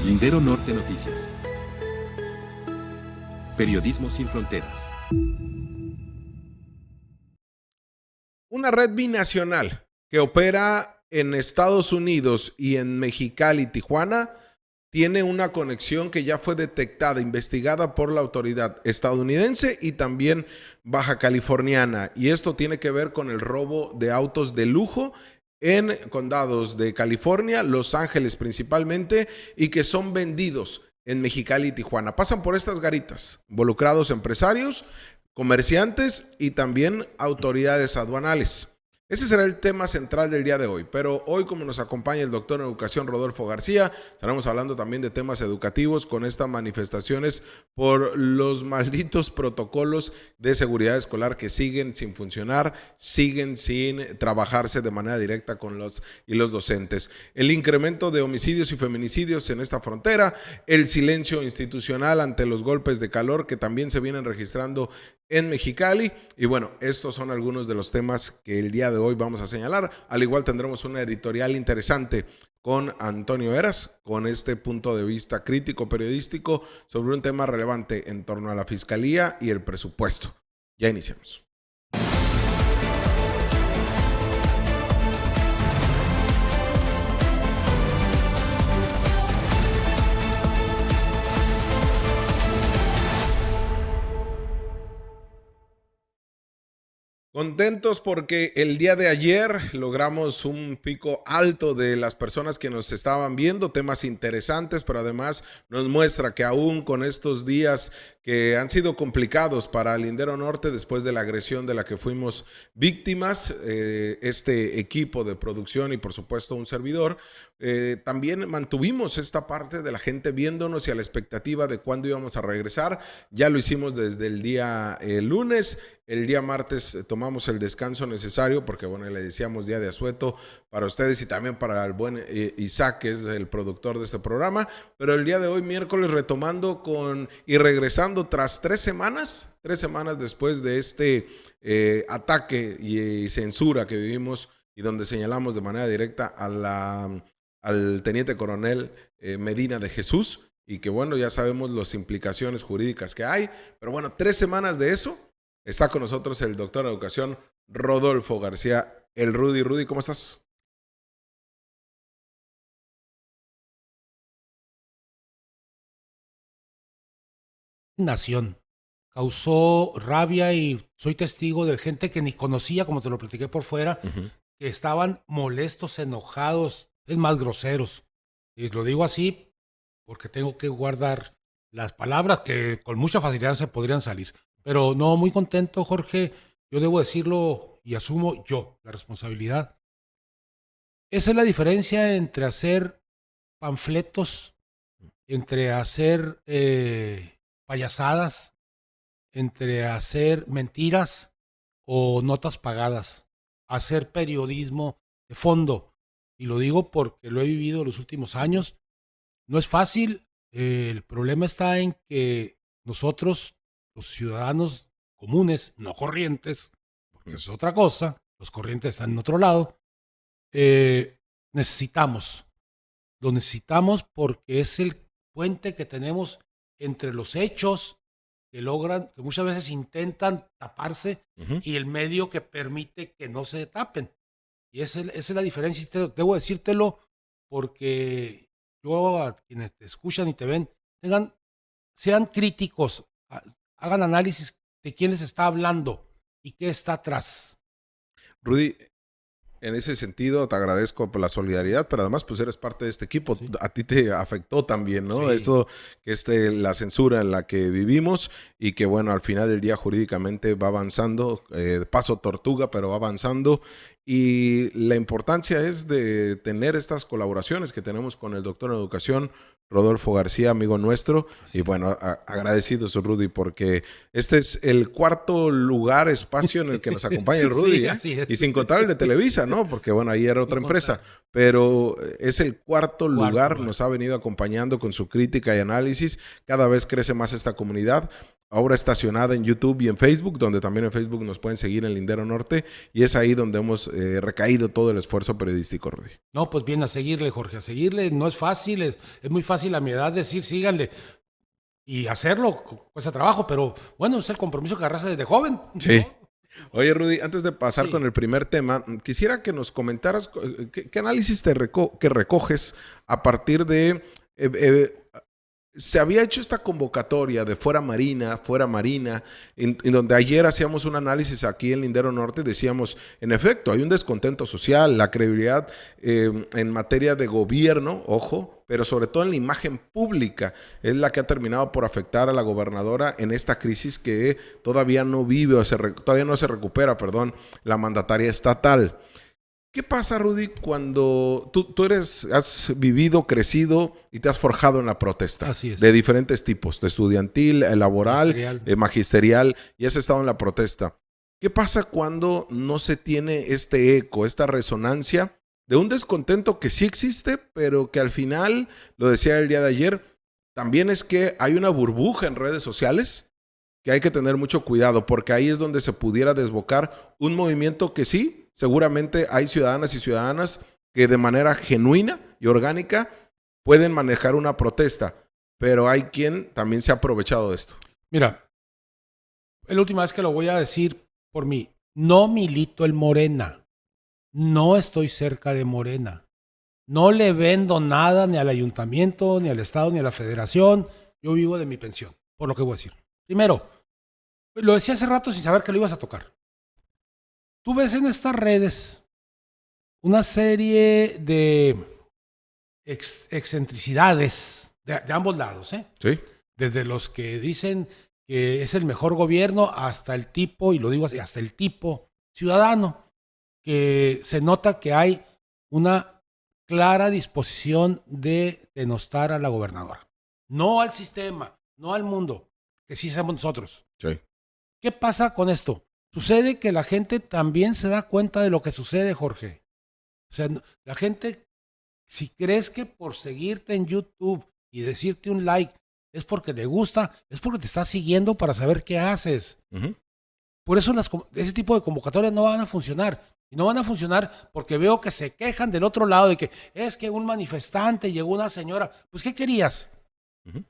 Lindero Norte Noticias. Periodismo sin fronteras. Una red binacional que opera en Estados Unidos y en Mexicali, Tijuana, tiene una conexión que ya fue detectada, investigada por la autoridad estadounidense y también baja californiana. Y esto tiene que ver con el robo de autos de lujo en condados de California, Los Ángeles principalmente, y que son vendidos en Mexicali y Tijuana. Pasan por estas garitas, involucrados empresarios, comerciantes y también autoridades aduanales. Ese será el tema central del día de hoy, pero hoy, como nos acompaña el doctor en educación Rodolfo García, estaremos hablando también de temas educativos con estas manifestaciones por los malditos protocolos de seguridad escolar que siguen sin funcionar, siguen sin trabajarse de manera directa con los docentes. El incremento de homicidios y feminicidios en esta frontera, el silencio institucional ante los golpes de calor que también se vienen registrando en Mexicali. Y bueno, estos son algunos de los temas que el día de hoy vamos a señalar. Al igual tendremos una editorial interesante con Antonio Eras, con este punto de vista crítico periodístico sobre un tema relevante en torno a la fiscalía y el presupuesto. Ya iniciamos. Contentos porque el día de ayer logramos un pico alto de las personas que nos estaban viendo, temas interesantes, pero además nos muestra que aún con estos días que han sido complicados para Lindero Norte después de la agresión de la que fuimos víctimas, este equipo de producción y por supuesto un servidor, también mantuvimos esta parte de la gente viéndonos y a la expectativa de cuándo íbamos a regresar. Ya lo hicimos desde el día lunes. El día martes tomamos el descanso necesario porque, bueno, le decíamos día de asueto para ustedes y también para el buen Isaac, que es el productor de este programa. Pero el día de hoy, miércoles, retomando y regresando tras 3 semanas después de este ataque y censura que vivimos y donde señalamos de manera directa al teniente coronel Medina de Jesús y que, bueno, ya sabemos las implicaciones jurídicas que hay. Pero bueno, 3 semanas de eso. Está con nosotros el doctor en educación Rodolfo García, el Rudy. Rudy, ¿cómo estás? Nación. Causó rabia y soy testigo de gente que ni conocía, como te lo platiqué por fuera, que estaban molestos, enojados, es más groseros. Y lo digo así porque tengo que guardar las palabras que con mucha facilidad se podrían salir. Pero no, muy contento, Jorge. Yo debo decirlo y asumo yo la responsabilidad. Esa es la diferencia entre hacer panfletos, entre hacer payasadas, entre hacer mentiras o notas pagadas, hacer periodismo de fondo. Y lo digo porque lo he vivido los últimos años. No es fácil. El problema está en que nosotros, los ciudadanos comunes, no corrientes, porque es otra cosa, los corrientes están en otro lado, lo necesitamos porque es el puente que tenemos entre los hechos que muchas veces intentan taparse y el medio que permite que no se tapen. Y esa es la diferencia. Debo decírtelo porque yo, a quienes te escuchan y te ven, sean críticos, hagan análisis de quién les está hablando y qué está atrás. Rudy, en ese sentido te agradezco por la solidaridad, pero además pues eres parte de este equipo. Sí. A ti te afectó también, ¿no? Sí. Eso que es la censura en la que vivimos y que, bueno, al final del día jurídicamente va avanzando, paso tortuga, pero va avanzando. Y la importancia es de tener estas colaboraciones que tenemos con el doctor en educación, Rodolfo García, amigo nuestro. Y bueno, agradecidos, Rudy, porque este es el 4º lugar, espacio en el que nos acompaña el Rudy. Sí, así es. Y sin contar el de Televisa, ¿no? Porque bueno, ahí era otra empresa. Pero es el 4º lugar, nos ha venido acompañando con su crítica y análisis. Cada vez crece más esta comunidad. obra estacionada en YouTube y en Facebook, donde también en Facebook nos pueden seguir en Lindero Norte, y es ahí donde hemos recaído todo el esfuerzo periodístico, Rudy. No, pues bien, a seguirle, Jorge, a seguirle. No es fácil, es muy fácil a mi edad decir síganle y hacerlo cuesta trabajo, pero bueno, es el compromiso que agarraste desde joven. Sí. ¿No? Oye, Rudy, antes de pasar con el primer tema, quisiera que nos comentaras qué análisis que recoges a partir de... se había hecho esta convocatoria de Fuera Marina, en donde ayer hacíamos un análisis aquí en Lindero Norte, decíamos, en efecto, hay un descontento social, la credibilidad en materia de gobierno, ojo, pero sobre todo en la imagen pública, es la que ha terminado por afectar a la gobernadora en esta crisis que todavía no vive, todavía no se recupera, la mandataria estatal. ¿Qué pasa, Rudy, cuando tú has vivido, crecido y te has forjado en la protesta? Así es. De diferentes tipos, de estudiantil, laboral, magisterial, y has estado en la protesta. ¿Qué pasa cuando no se tiene este eco, esta resonancia de un descontento que sí existe, pero que al final, lo decía el día de ayer, también es que hay una burbuja en redes sociales que hay que tener mucho cuidado, porque ahí es donde se pudiera desbocar un movimiento que sí, seguramente hay ciudadanas y ciudadanas que de manera genuina y orgánica pueden manejar una protesta, pero hay quien también se ha aprovechado de esto. Mira, es la última vez que lo voy a decir por mí. No milito el Morena. No estoy cerca de Morena. No le vendo nada ni al ayuntamiento, ni al Estado, ni a la Federación. Yo vivo de mi pensión, por lo que voy a decir. Primero, lo decía hace rato sin saber que lo ibas a tocar. Tú ves en estas redes una serie de excentricidades de ambos lados, ¿eh? Sí. Desde los que dicen que es el mejor gobierno hasta el tipo, y lo digo así, hasta el tipo ciudadano, que se nota que hay una clara disposición de denostar a la gobernadora. No al sistema, no al mundo, que sí somos nosotros. Sí. ¿Qué pasa con esto? Sucede que la gente también se da cuenta de lo que sucede, Jorge. O sea, la gente, si crees que por seguirte en YouTube y decirte un like es porque le gusta, es porque te está siguiendo para saber qué haces. Uh-huh. Por eso ese tipo de convocatorias no van a funcionar. Y no van a funcionar porque veo que se quejan del otro lado de que es que un manifestante, llegó una señora. Pues, ¿qué querías? Uh-huh.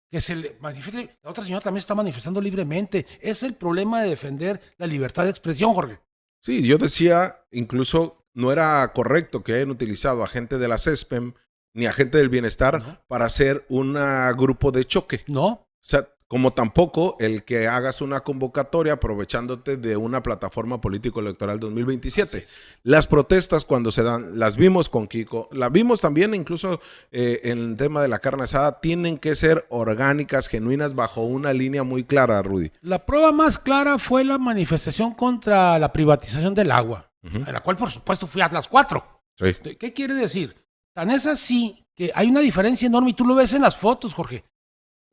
Que se le manifieste. La otra señora también está manifestando libremente. Es el problema de defender la libertad de expresión, Jorge. Sí, yo decía, incluso no era correcto que hayan utilizado a gente de la CESPEM ni a gente del bienestar para hacer un grupo de choque. No. O sea, como tampoco el que hagas una convocatoria aprovechándote de una plataforma político-electoral 2027. Las protestas cuando se dan, las vimos con Kiko, las vimos también incluso en el tema de la carne asada, tienen que ser orgánicas, genuinas, bajo una línea muy clara, Rudy. La prueba más clara fue la manifestación contra la privatización del agua, en la cual por supuesto fui a las 4. Sí. ¿Qué quiere decir? Tan es así que hay una diferencia enorme y tú lo ves en las fotos, Jorge.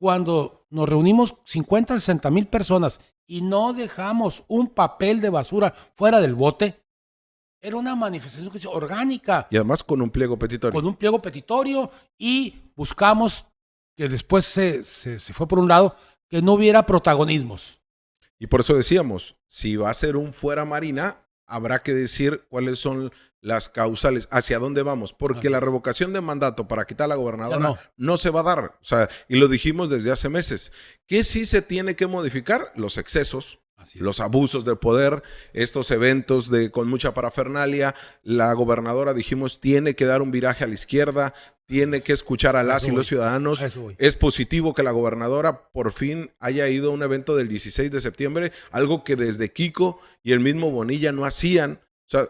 Cuando nos reunimos 50, 60 mil personas y no dejamos un papel de basura fuera del bote, era una manifestación orgánica. Y además con un pliego petitorio. Con un pliego petitorio y buscamos, que después se fue por un lado, que no hubiera protagonismos. Y por eso decíamos, si va a ser un Fuera Marina, habrá que decir cuáles son las causales, hacia dónde vamos, porque la revocación de mandato para quitar a la gobernadora no se va a dar, o sea, y lo dijimos desde hace meses. ¿Qué sí se tiene que modificar? Los excesos, los abusos del poder, estos eventos con mucha parafernalia. La gobernadora, dijimos, tiene que dar un viraje a la izquierda, tiene que escuchar a las y los ciudadanos. Es positivo que la gobernadora por fin haya ido a un evento del 16 de septiembre, algo que desde Kiko y el mismo Bonilla no hacían. O sea,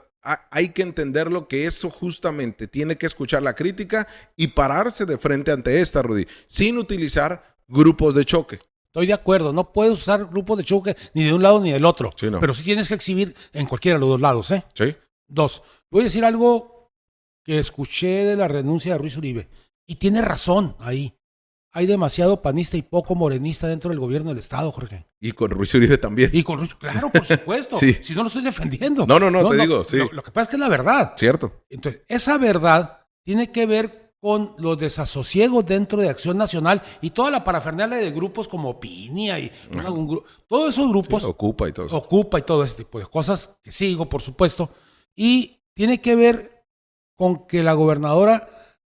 hay que entenderlo, que eso justamente tiene que escuchar la crítica y pararse de frente ante esta, Rudy, sin utilizar grupos de choque. Estoy de acuerdo, no puedes usar grupos de choque ni de un lado ni del otro, sí, no. Pero sí tienes que exhibir en cualquiera de los dos lados, ¿eh? Sí. 2, voy a decir algo que escuché de la renuncia de Ruiz Uribe, y tiene razón ahí. Hay demasiado panista y poco morenista dentro del gobierno del Estado, Jorge. Y con Ruiz Uribe también. Y con Ruiz, claro, por supuesto. Sí. Si no lo estoy defendiendo. No, te digo, sí. Lo que pasa es que es la verdad. Cierto. Entonces, esa verdad tiene que ver con los desasosiegos dentro de Acción Nacional y toda la parafernalia de grupos como Piña y todos esos grupos. Sí, Ocupa y todo eso. Ocupa y todo ese tipo de cosas, que sigo, por supuesto. Y tiene que ver con que la gobernadora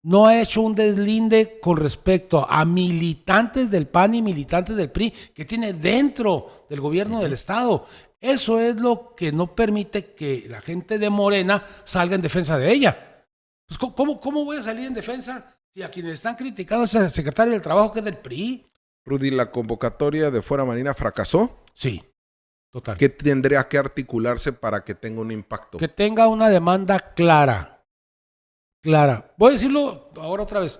no ha hecho un deslinde con respecto a militantes del PAN y militantes del PRI que tiene dentro del gobierno del Estado. Eso es lo que no permite que la gente de Morena salga en defensa de ella. Pues, ¿cómo voy a salir en defensa si a quienes están criticando es el secretario del Trabajo, que es del PRI? Rudy, ¿la convocatoria de Fuera Marina fracasó? Sí, total. ¿Qué tendría que articularse para que tenga un impacto? Que tenga una demanda clara. Voy a decirlo ahora otra vez.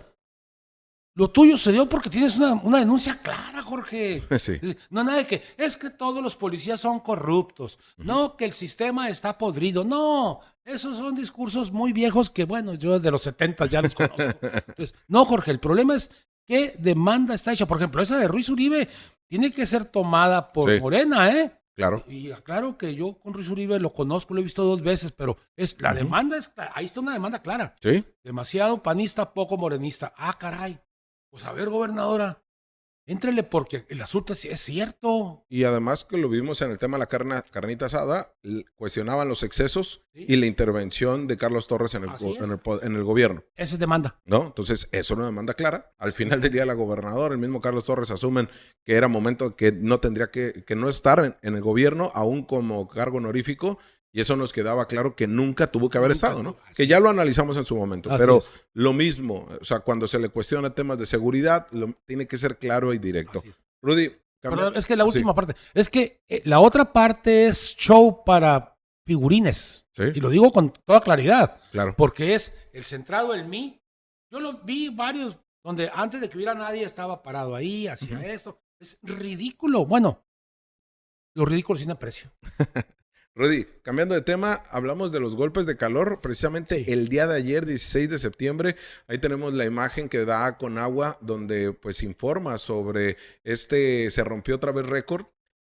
Lo tuyo se dio porque tienes una denuncia clara, Jorge. Sí. No nada de que es que todos los policías son corruptos. No, que el sistema está podrido. No, esos son discursos muy viejos que, bueno, yo desde los 70 ya los conozco. Entonces, no, Jorge, el problema es qué demanda está hecha. Por ejemplo, esa de Ruiz Uribe tiene que ser tomada por Sí. Morena, ¿eh? Claro. Y claro que yo con Ruiz Uribe lo conozco, lo he visto 2 veces, pero la demanda es clara. Ahí está una demanda clara. Sí. Demasiado panista, poco morenista. Ah, caray. Pues a ver, gobernadora, éntrele porque el asunto es cierto. Y además que lo vimos en el tema de la carnita asada, cuestionaban los excesos Sí. y la intervención de Carlos Torres en el gobierno, Esa es demanda. ¿no? Entonces, eso es una demanda clara. Al final del día, la gobernadora, el mismo Carlos Torres, asumen que era momento que no tendría que no estar en el gobierno, aún como cargo honorífico, y eso nos quedaba claro que nunca tuvo que haber estado, ¿no? Que ya lo analizamos en su momento, Así pero es. lo mismo, o sea, cuando se le cuestiona temas de seguridad, tiene que ser claro y directo. Así es. Rudy, Perdón, es que la Sí. última parte, es que la otra parte es show para figurines. Sí. Y lo digo con toda claridad. Claro. Porque es el centrado, el mí. Yo lo vi varios donde antes de que hubiera nadie estaba parado ahí, hacía esto. Es ridículo. Bueno, lo ridículo tiene precio. Rudy, cambiando de tema, hablamos de los golpes de calor. Precisamente Sí. el día de ayer, 16 de septiembre, ahí tenemos la imagen que da Conagua, donde pues informa sobre se rompió otra vez récord.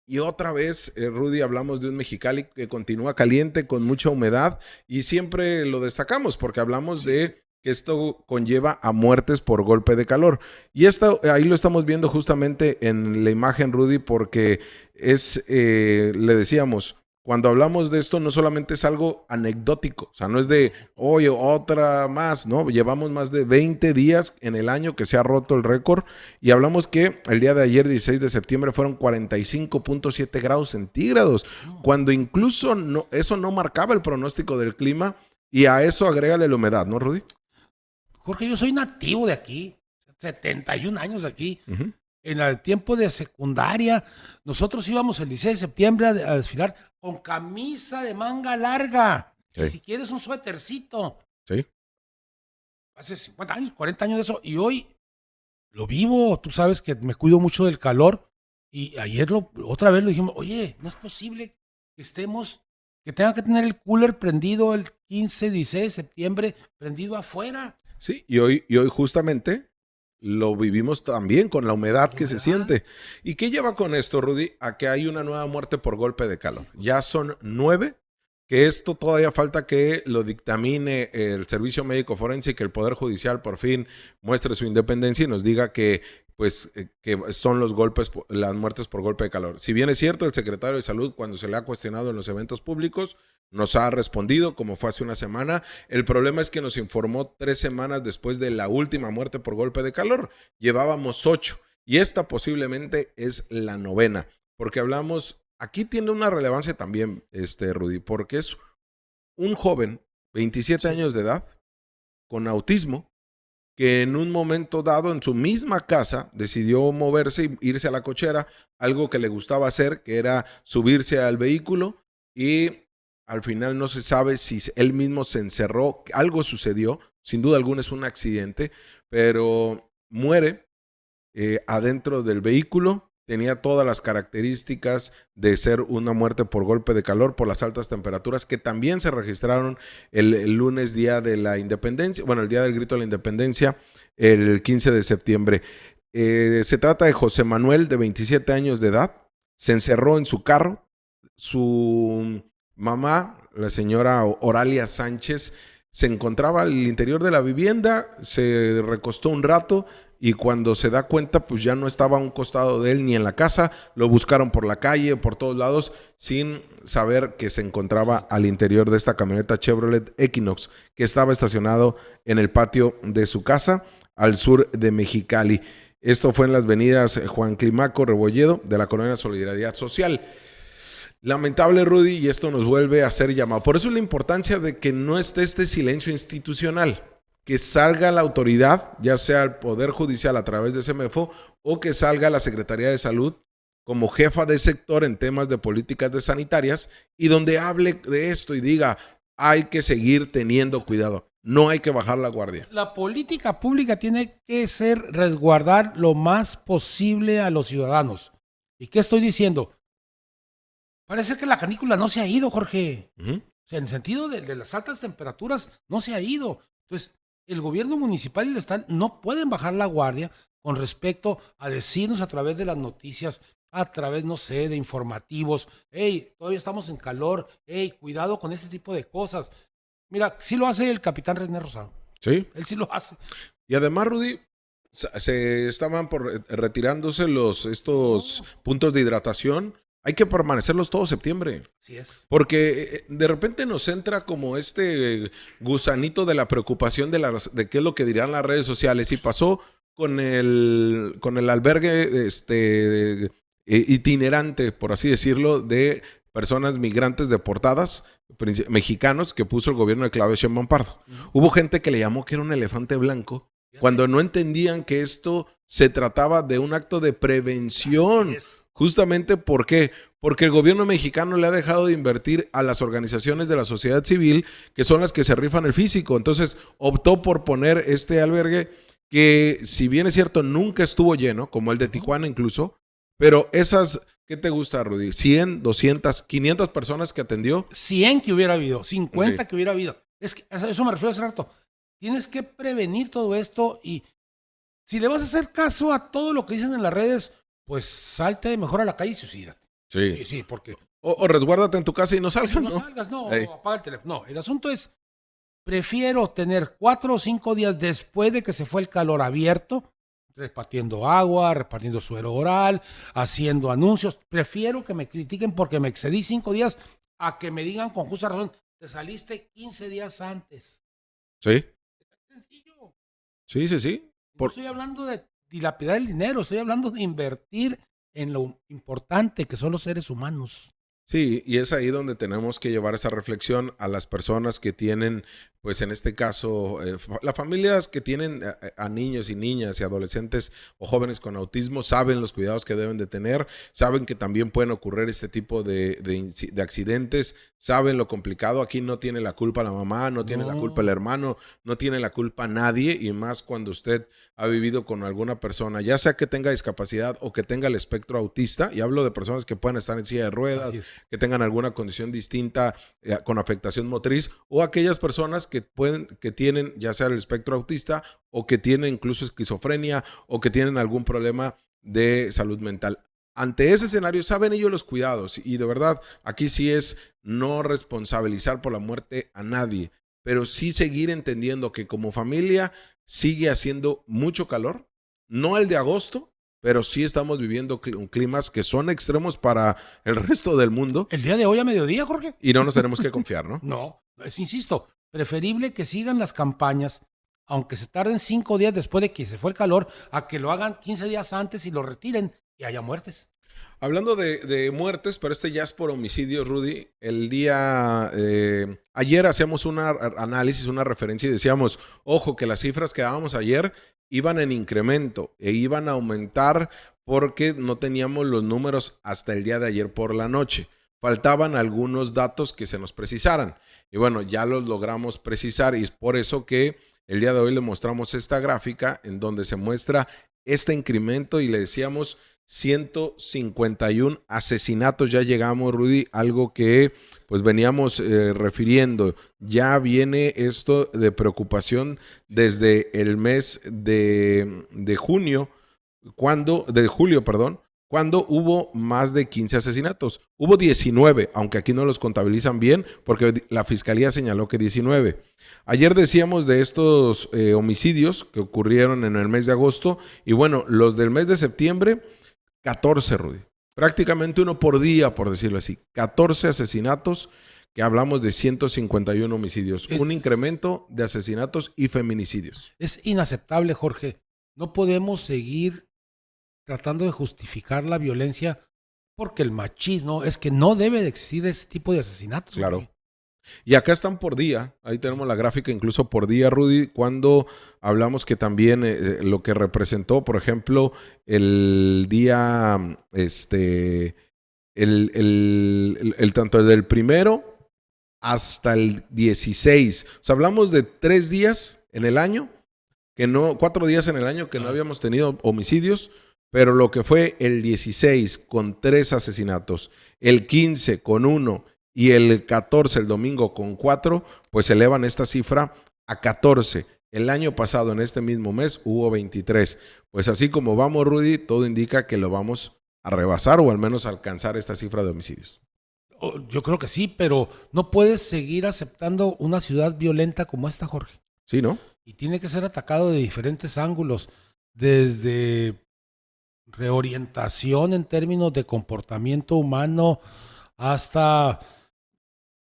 Y otra vez, Rudy, hablamos de un Mexicali que continúa caliente, con mucha humedad, y siempre lo destacamos porque hablamos de que esto conlleva a muertes por golpe de calor. Y esto ahí lo estamos viendo justamente en la imagen, Rudy, porque le decíamos, cuando hablamos de esto no solamente es algo anecdótico, o sea, no es de, oye, otra más, ¿no? Llevamos más de 20 días en el año que se ha roto el récord y hablamos que el día de ayer, 16 de septiembre, fueron 45.7 grados centígrados, cuando incluso eso no marcaba el pronóstico del clima y a eso agrégale la humedad, ¿no, Rudy? Jorge, yo soy nativo de aquí, 71 años aquí. Uh-huh. En el tiempo de secundaria, nosotros íbamos el 16 de septiembre a desfilar con camisa de manga larga. Sí. Y si quieres un suétercito. Sí. Hace 50 años, 40 años de eso. Y hoy lo vivo. Tú sabes que me cuido mucho del calor. Y ayer otra vez lo dijimos, oye, no es posible que tenga que tener el cooler prendido el 15, 16 de septiembre, prendido afuera. Sí, y hoy justamente lo vivimos también con la humedad que se siente. ¿Y qué lleva con esto, Rudy? A que hay una nueva muerte por golpe de calor. Ya son 9, que esto todavía falta que lo dictamine el Servicio Médico Forense y que el Poder Judicial por fin muestre su independencia y nos diga que son las muertes por golpe de calor. Si bien es cierto, el secretario de Salud, cuando se le ha cuestionado en los eventos públicos, nos ha respondido, como fue hace una semana. El problema es que nos informó 3 semanas después de la última muerte por golpe de calor. Llevábamos 8 y esta posiblemente es la 9ª, porque aquí tiene una relevancia también, Rudy, porque es un joven, 27 años de edad, con autismo, que en un momento dado en su misma casa decidió moverse e irse a la cochera, algo que le gustaba hacer, que era subirse al vehículo, y al final no se sabe si él mismo se encerró, algo sucedió, sin duda alguna es un accidente, pero muere adentro del vehículo. Tenía todas las características de ser una muerte por golpe de calor por las altas temperaturas que también se registraron el lunes, día de la independencia, el día del grito de la independencia, el 15 de septiembre. Se trata de José Manuel, de 27 años de edad. Se encerró en su carro. Su mamá, la señora Oralia Sánchez, se encontraba al interior de la vivienda, se recostó un rato y cuando se da cuenta pues ya no estaba a un costado de él ni en la casa, lo buscaron por la calle, por todos lados, sin saber que se encontraba al interior de esta camioneta Chevrolet Equinox que estaba estacionado en el patio de su casa al sur de Mexicali. Esto fue en las avenidas Juan Climaco, Rebolledo, de la colonia Solidaridad Social. Lamentable, Rudy, y esto nos vuelve a hacer llamado. Por eso es la importancia de que no esté este silencio institucional, que salga la autoridad, ya sea el Poder Judicial a través de CEMEFO o que salga la Secretaría de Salud como jefa de sector en temas de políticas de sanitarias y donde hable de esto y diga, hay que seguir teniendo cuidado, no hay que bajar la guardia. La política pública tiene que ser resguardar lo más posible a los ciudadanos. ¿Y qué estoy diciendo? Parece que la canícula no se ha ido, Jorge. O sea, en el sentido de las altas temperaturas, no se ha ido. Entonces, el gobierno municipal y el estatal no pueden bajar la guardia con respecto a decirnos a través de las noticias, a través, no sé, de informativos, hey, todavía estamos en calor, hey, cuidado con este tipo de cosas. Mira, sí lo hace el capitán René Rosado. Sí. Él sí lo hace. Y además, Rudy, se estaban retirándose estos puntos de hidratación. Hay que permanecerlos todo septiembre. Así es. Porque de repente nos entra como este gusanito de la preocupación de qué es lo que dirán las redes sociales. Y pasó con el albergue itinerante, por así decirlo, de personas migrantes deportadas, mexicanos, que puso el gobierno de Claudia Sheinbaum Pardo. Hubo gente que le llamó que era un elefante blanco, cuando no entendían que esto se trataba de un acto de prevención. Justamente, ¿por qué? Porque el gobierno mexicano le ha dejado de invertir a las organizaciones de la sociedad civil, que son las que se rifan el físico. Entonces, optó por poner este albergue que, si bien es cierto, nunca estuvo lleno, como el de Tijuana incluso, pero esas, ¿qué te gusta, Rudy? 100, 200, 500 personas que atendió. 100 que hubiera habido, 50 que hubiera habido. Es que a eso me refiero hace rato. Tienes que prevenir todo esto y si le vas a hacer caso a todo lo que dicen en las redes, pues salte mejor a la calle y suicídate. Sí, porque... O resguárdate en tu casa y no salgas, ¿no? No salgas, no, apaga el teléfono. No, el asunto es, prefiero tener 4 o 5 días después de que se fue el calor abierto, repartiendo agua, repartiendo suero oral, haciendo anuncios. Prefiero que me critiquen porque me excedí 5 días a que me digan con justa razón, te saliste 15 días antes. Sí. Es sencillo. Sí. No estoy hablando de dilapidar el dinero, estoy hablando de invertir en lo importante que son los seres humanos. Sí, y es ahí donde tenemos que llevar esa reflexión a las personas que tienen, pues en este caso, las familias que tienen a niños y niñas y adolescentes o jóvenes con autismo, saben los cuidados que deben de tener, saben que también pueden ocurrir este tipo de accidentes, saben lo complicado. Aquí no tiene la culpa la mamá, no tiene la culpa el hermano, no tiene la culpa nadie, y más cuando usted ha vivido con alguna persona, ya sea que tenga discapacidad o que tenga el espectro autista, y hablo de personas que pueden estar en silla de ruedas, que tengan alguna condición distinta con afectación motriz, o aquellas personas que tienen ya sea el espectro autista o que tienen incluso esquizofrenia o que tienen algún problema de salud mental. Ante ese escenario saben ellos los cuidados, y de verdad aquí sí es no responsabilizar por la muerte a nadie, pero sí seguir entendiendo que como familia sigue haciendo mucho calor, no el de agosto, pero sí estamos viviendo climas que son extremos para el resto del mundo. El día de hoy a mediodía, Jorge. Y no nos tenemos que confiar, ¿no? No, insisto, preferible que sigan las campañas, aunque se tarden 5 días después de que se fue el calor, a que lo hagan 15 días antes y lo retiren y haya muertes. Hablando de muertes, pero ya es por homicidios, Rudy. El día ayer hacíamos un análisis, una referencia y decíamos, ojo, que las cifras que dábamos ayer iban en incremento e iban a aumentar porque no teníamos los números hasta el día de ayer por la noche. Faltaban algunos datos que se nos precisaran. Y bueno, ya los logramos precisar, y es por eso que el día de hoy le mostramos esta gráfica en donde se muestra este incremento y le decíamos 151 asesinatos. Ya llegamos, Rudy, algo que pues veníamos refiriendo. Ya viene esto de preocupación desde el mes de julio, cuando cuando hubo más de 15 asesinatos. Hubo 19, aunque aquí no los contabilizan bien, porque la fiscalía señaló que 19. Ayer decíamos de estos homicidios que ocurrieron en el mes de agosto, y bueno, los del mes de septiembre, 14, Rudy. Prácticamente uno por día, por decirlo así. 14 asesinatos, que hablamos de 151 homicidios. Un incremento de asesinatos y feminicidios. Es inaceptable, Jorge. No podemos seguir tratando de justificar la violencia porque el machismo es que no debe de existir ese tipo de asesinatos. Claro. Jorge. Y acá están por día, ahí tenemos la gráfica incluso por día, Rudy, cuando hablamos que también lo que representó, por ejemplo, el día, tanto del 1 hasta el 16. O sea, hablamos de 3 días en el año, 4 días en el año que no habíamos tenido homicidios, pero lo que fue el 16 con 3 asesinatos, el 15 con 1 y el 14, el domingo, con 4, pues elevan esta cifra a 14. El año pasado, en este mismo mes, hubo 23. Pues así como vamos, Rudy, todo indica que lo vamos a rebasar o al menos alcanzar esta cifra de homicidios. Yo creo que sí, pero no puedes seguir aceptando una ciudad violenta como esta, Jorge. Sí, ¿no? Y tiene que ser atacado de diferentes ángulos, desde reorientación en términos de comportamiento humano hasta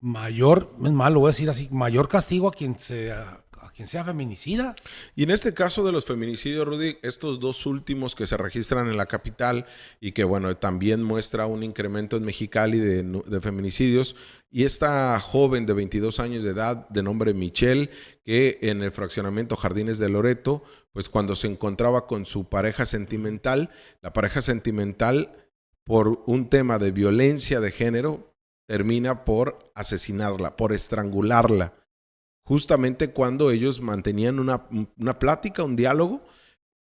mayor, es malo, voy a decir así, mayor castigo a quien sea feminicida. Y en este caso de los feminicidios, Rudy, estos 2 últimos que se registran en la capital y que, bueno, también muestra un incremento en Mexicali de feminicidios, y esta joven de 22 años de edad, de nombre Michelle, que en el fraccionamiento Jardines de Loreto, pues cuando se encontraba con su pareja sentimental, la pareja sentimental, por un tema de violencia de género, termina por asesinarla, por estrangularla. Justamente cuando ellos mantenían una plática, un diálogo,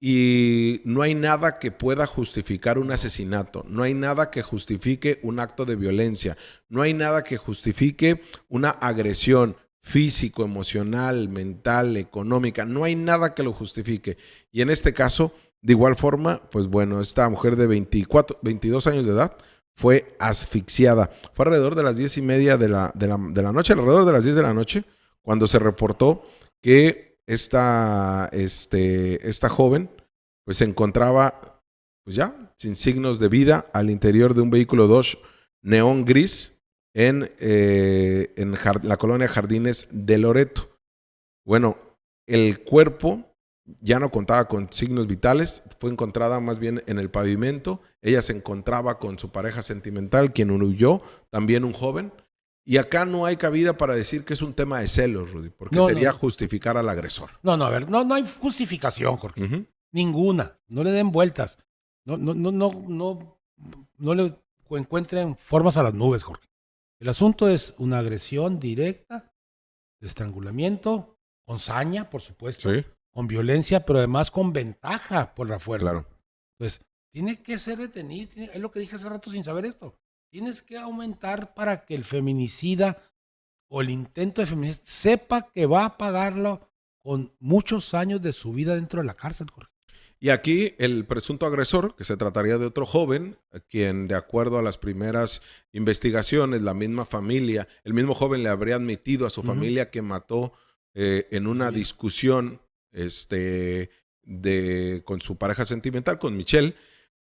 y no hay nada que pueda justificar un asesinato, no hay nada que justifique un acto de violencia, no hay nada que justifique una agresión físico, emocional, mental, económica, no hay nada que lo justifique. Y en este caso, de igual forma, pues bueno, esta mujer de 22 años de edad fue asfixiada. Fue alrededor de las 10:30 de la noche, alrededor de las 10 de la noche, cuando se reportó que esta joven pues se encontraba pues ya sin signos de vida al interior de un vehículo Dodge neón gris en la colonia Jardines de Loreto. Bueno, el cuerpo ya no contaba con signos vitales, fue encontrada más bien en el pavimento. Ella se encontraba con su pareja sentimental, quien huyó, también un joven. Y acá no hay cabida para decir que es un tema de celos, Rudy, porque sería justificar al agresor. No, a ver, no hay justificación, Jorge. Ninguna. No le den vueltas. No le encuentren formas a las nubes, Jorge. El asunto es una agresión directa, de estrangulamiento, con saña, por supuesto, sí, con violencia, pero además con ventaja por la fuerza. Claro. Entonces, tiene que ser detenido. Es lo que dije hace rato sin saber esto. Tienes que aumentar para que el feminicida o el intento de feminicida sepa que va a pagarlo con muchos años de su vida dentro de la cárcel, Jorge. Y aquí el presunto agresor, que se trataría de otro joven, quien de acuerdo a las primeras investigaciones, la misma familia, el mismo joven le habría admitido a su familia que mató en una discusión con su pareja sentimental, con Michelle.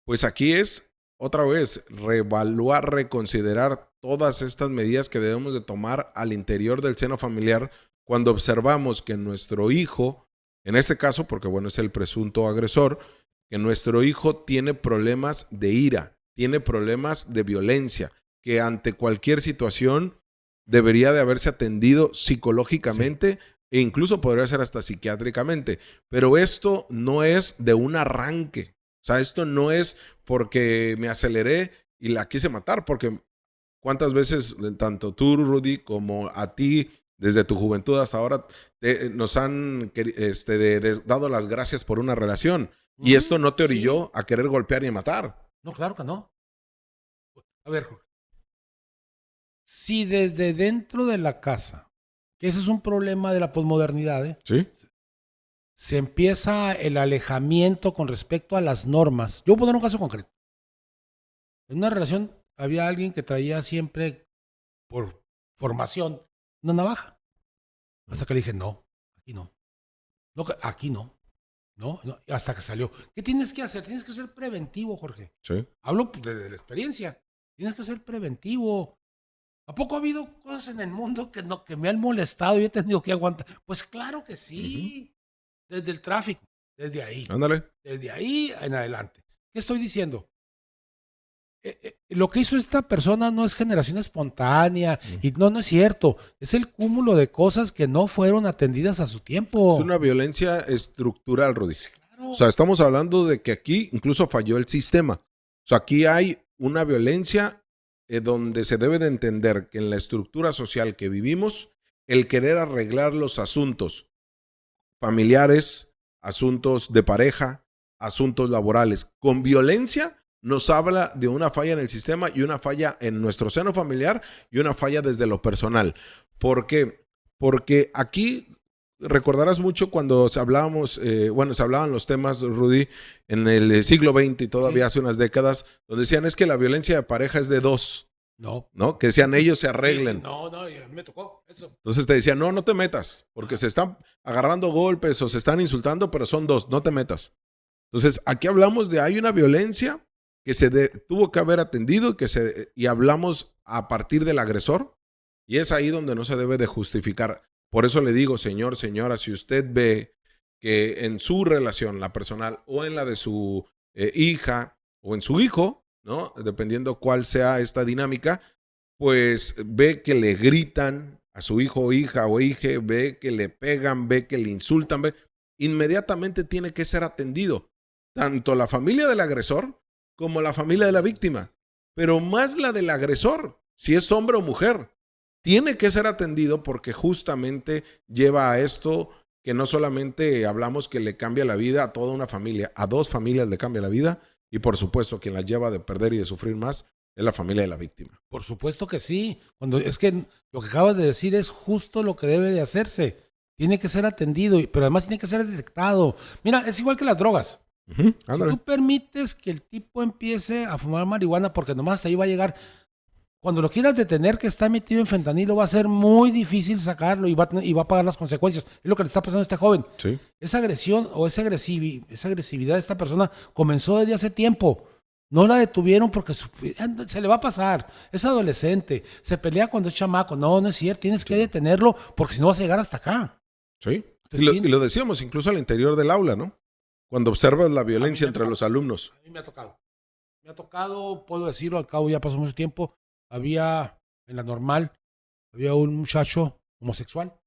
Pues aquí es otra vez reevaluar, reconsiderar todas estas medidas que debemos de tomar al interior del seno familiar cuando observamos que nuestro hijo, en este caso, porque bueno, es el presunto agresor, que nuestro hijo tiene problemas de ira, tiene problemas de violencia, que ante cualquier situación debería de haberse atendido psicológicamente, e incluso podría ser hasta psiquiátricamente. Pero esto no es de un arranque. O sea, esto no es porque me aceleré y la quise matar, porque cuántas veces tanto tú, Rudy, como a ti, desde tu juventud hasta ahora, nos han dado las gracias por una relación. Y esto no te orilló a querer golpear y matar. No, claro que no. A ver, Jorge. Si desde dentro de la casa, que ese es un problema de la posmodernidad, ¿Sí? Se empieza el alejamiento con respecto a las normas. Yo voy a poner un caso concreto. En una relación había alguien que traía siempre, por formación, una navaja. Hasta que le dije, no, aquí no. No, aquí no. No, no, hasta que salió. ¿Qué tienes que hacer? Tienes que ser preventivo, Jorge. Sí. Hablo de la experiencia. Tienes que ser preventivo. ¿A poco ha habido cosas en el mundo que me han molestado y he tenido que aguantar? Pues claro que sí. Desde el tráfico, desde ahí. Ándale. Desde ahí en adelante. ¿Qué estoy diciendo? Lo que hizo esta persona no es generación espontánea. Y no es cierto. Es el cúmulo de cosas que no fueron atendidas a su tiempo. Es una violencia estructural, Rudy. Claro. O sea, estamos hablando de que aquí incluso falló el sistema. O sea, aquí hay una violencia donde se debe de entender que en la estructura social que vivimos, el querer arreglar los asuntos familiares, asuntos de pareja, asuntos laborales con violencia, nos habla de una falla en el sistema y una falla en nuestro seno familiar y una falla desde lo personal. ¿Por qué? Porque aquí recordarás mucho cuando se hablaban los temas, Rudy, en el siglo XX y todavía hace unas décadas, donde decían es que la violencia de pareja es de dos. ¿No? Que decían ellos se arreglen. Sí, no, me tocó eso. Entonces te decían, no te metas, porque se están agarrando golpes o se están insultando, pero son dos, no te metas. Entonces aquí hablamos de hay una violencia que tuvo que haber atendido y hablamos a partir del agresor y es ahí donde no se debe de justificar. Por eso le digo, señor, señora, si usted ve que en su relación, la personal o en la de su hija o en su hijo, ¿no? Dependiendo cuál sea esta dinámica, pues ve que le gritan a su hijo o hija o hije, ve que le pegan, ve que le insultan, inmediatamente tiene que ser atendido. Tanto la familia del agresor como la familia de la víctima, pero más la del agresor, si es hombre o mujer, tiene que ser atendido porque justamente lleva a esto que no solamente hablamos que le cambia la vida a toda una familia, a dos familias le cambia la vida y por supuesto quien la lleva de perder y de sufrir más es la familia de la víctima. Por supuesto que sí. Es que lo que acabas de decir es justo lo que debe de hacerse. Tiene que ser atendido, pero además tiene que ser detectado. Mira, es igual que las drogas. Si tú permites que el tipo empiece a fumar marihuana porque nomás hasta ahí va a llegar, cuando lo quieras detener que está metido en fentanilo va a ser muy difícil sacarlo y va a pagar las consecuencias. Es lo que le está pasando a este joven. Sí. Esa agresión o esa agresividad de esta persona comenzó desde hace tiempo. No la detuvieron porque se le va a pasar. Es adolescente. Se pelea cuando es chamaco. No es cierto. Tienes que detenerlo porque si no vas a llegar hasta acá. Sí. Y lo decíamos incluso al interior del aula, ¿no? Cuando observas la violencia entre los alumnos. A mí me ha tocado. Me ha tocado, puedo decirlo, al cabo ya pasó mucho tiempo. En la normal, había un muchacho homosexual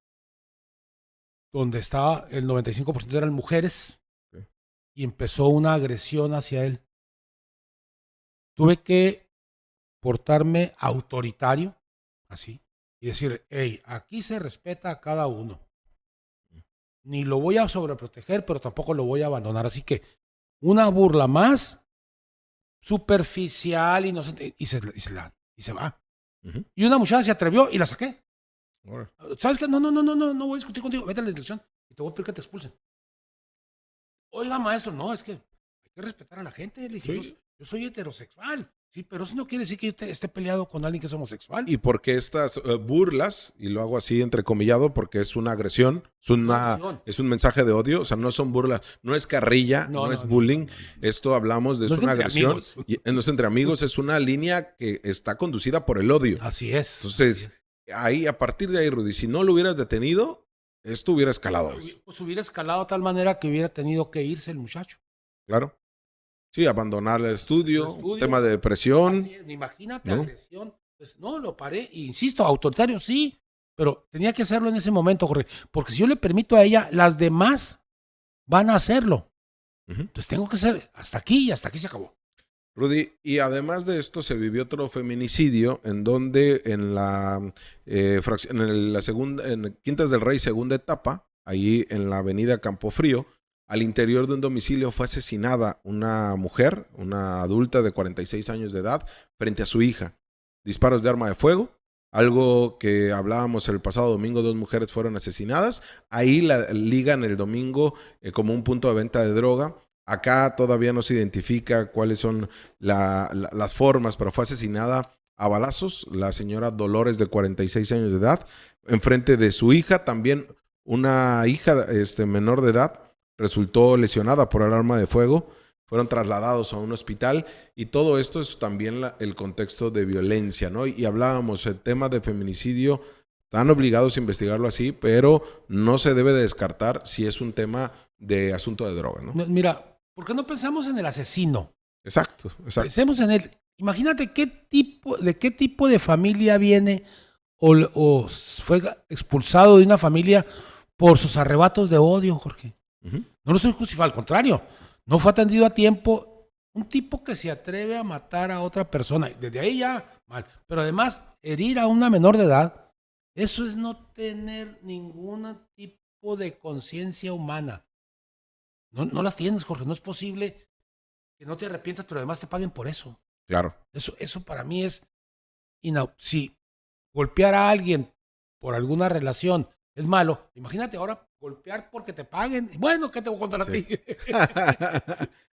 donde estaba el 95% eran mujeres y empezó una agresión hacia él. Tuve que portarme autoritario, así, y decir, hey, aquí se respeta a cada uno. Ni lo voy a sobreproteger, pero tampoco lo voy a abandonar. Así que una burla más superficial, inocente, y se va. Y una muchacha se atrevió y la saqué. ¿Sabes qué? No voy a discutir contigo. Vete a la dirección y te voy a pedir que te expulsen. Oiga, maestro, no, es que hay que respetar a la gente. Le dije, sí. Yo soy heterosexual. Sí, pero eso no quiere decir que yo esté peleado con alguien que es homosexual. Y porque estas burlas, y lo hago así entrecomillado porque es una agresión, es un mensaje de odio, o sea, no son burlas, no es carrilla, no es bullying, esto hablamos de una agresión, y no es entre amigos, es una línea que está conducida por el odio. Así es. Entonces, ahí, a partir de ahí, Rudy, si no lo hubieras detenido, esto hubiera escalado. Pues hubiera escalado de tal manera que hubiera tenido que irse el muchacho. Claro. Sí, abandonar el estudio, tema de depresión. Imagínate, ¿no? Agresión. Pues no, lo paré. E insisto, autoritario sí, pero tenía que hacerlo en ese momento, Jorge. Porque si yo le permito a ella, las demás van a hacerlo. Entonces tengo que ser hasta aquí y hasta aquí se acabó. Rudy, y además de esto se vivió otro feminicidio en donde en Quintas del Rey, segunda etapa, ahí en la avenida Campofrío, al interior de un domicilio fue asesinada una mujer, una adulta de 46 años de edad, frente a su hija. Disparos de arma de fuego, algo que hablábamos el pasado domingo, 2 mujeres fueron asesinadas. Ahí la ligan el domingo como un punto de venta de droga. Acá todavía no se identifica cuáles son las formas, pero fue asesinada a balazos la señora Dolores, de 46 años de edad, enfrente de su hija. También una hija menor de edad resultó lesionada por el arma de fuego. Fueron trasladados a un hospital, y todo esto es también el contexto de violencia, ¿no? Y hablábamos, el tema de feminicidio, están obligados a investigarlo así, pero no se debe de descartar si es un tema de asunto de droga, ¿no? Mira, ¿por qué no pensamos en el asesino? Exacto. Pensemos en él. Imagínate de qué tipo de familia viene o fue expulsado de una familia por sus arrebatos de odio, Jorge. Uh-huh. No lo estoy justificando, al contrario. No fue atendido a tiempo. Un tipo que se atreve a matar a otra persona, desde ahí ya mal. Pero además, herir a una menor de edad, eso es no tener ningún tipo de conciencia humana. No la tienes, Jorge. No es posible que no te arrepientas, pero además te paguen por eso. Claro. Eso para mí es si golpear a alguien por alguna relación es malo, imagínate ahora golpear porque te paguen. Bueno, ¿qué te voy a contar a ti?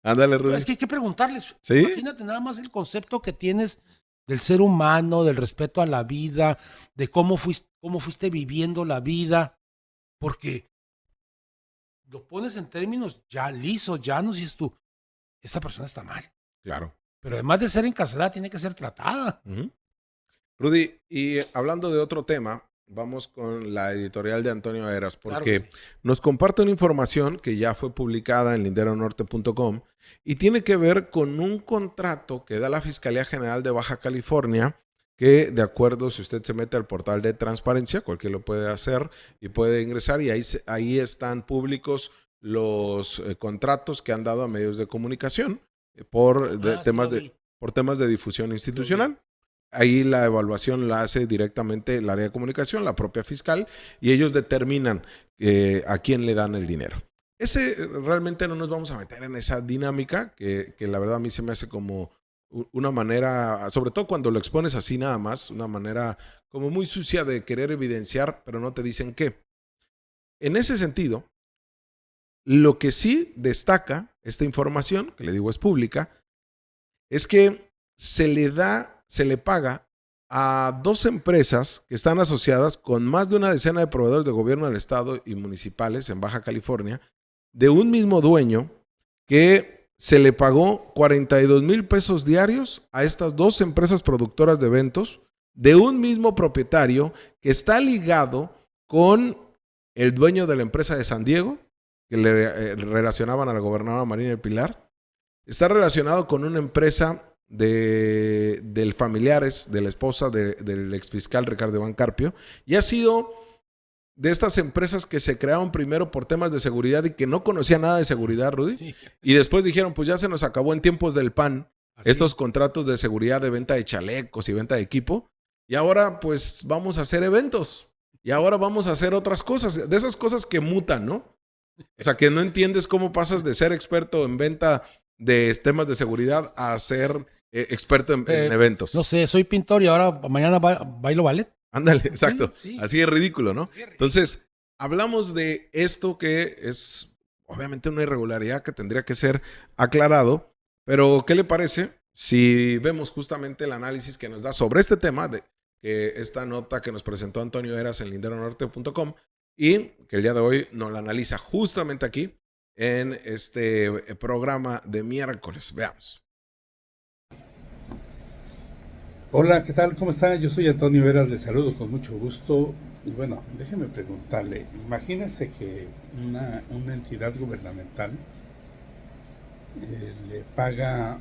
Ándale, Rudy. Es que hay que preguntarles. ¿Sí? Imagínate nada más el concepto que tienes del ser humano, del respeto a la vida, de cómo fuiste viviendo la vida, porque lo pones en términos ya lisos, llanos, y dices tú, esta persona está mal. Claro. Pero además de ser encarcelada, tiene que ser tratada. Uh-huh. Rudy, y hablando de otro tema, vamos con la editorial de Antonio Eras, porque claro, sí, nos comparte una información que ya fue publicada en linderonorte.com y tiene que ver con un contrato que da la Fiscalía General de Baja California, que de acuerdo, si usted se mete al portal de transparencia, cualquiera lo puede hacer y puede ingresar, y ahí están públicos los contratos que han dado a medios de comunicación por temas de difusión institucional. Ahí la evaluación la hace directamente el área de comunicación, la propia fiscal, y ellos determinan a quién le dan el dinero. Realmente no nos vamos a meter en esa dinámica, que la verdad a mí se me hace como una manera, sobre todo cuando lo expones así nada más, una manera como muy sucia de querer evidenciar, pero no te dicen qué. En ese sentido, lo que sí destaca esta información, que le digo es pública, es que se le paga a 2 empresas que están asociadas con más de una decena de proveedores de gobierno del estado y municipales en Baja California, de un mismo dueño, que se le pagó 42,000 pesos diarios a estas 2 empresas productoras de eventos, de un mismo propietario que está ligado con el dueño de la empresa de San Diego, que le relacionaban a la gobernadora Marina del Pilar. Está relacionado con una empresa del familiares de la esposa del exfiscal Ricardo Iván Carpio, y ha sido de estas empresas que se crearon primero por temas de seguridad y que no conocía nada de seguridad, Rudy, sí, y después dijeron, pues ya se nos acabó en tiempos del PAN estos contratos de seguridad, de venta de chalecos y venta de equipo, y ahora pues vamos a hacer eventos, y ahora vamos a hacer otras cosas, de esas cosas que mutan, ¿no? O sea, que no entiendes cómo pasas de ser experto en venta de temas de seguridad a ser experto en eventos. No sé, soy pintor y ahora mañana bailo ballet. Ándale, exacto. Sí. Así es ridículo, ¿no? Entonces, hablamos de esto que es obviamente una irregularidad que tendría que ser aclarado, pero ¿qué le parece si vemos justamente el análisis que nos da sobre este tema, de que esta nota que nos presentó Antonio Eras en linderonorte.com y que el día de hoy nos la analiza justamente aquí en este programa de miércoles? Veamos. Hola, ¿qué tal? ¿Cómo está? Yo soy Antonio Veras, les saludo con mucho gusto. Y bueno, déjeme preguntarle, imagínese que una entidad gubernamental le paga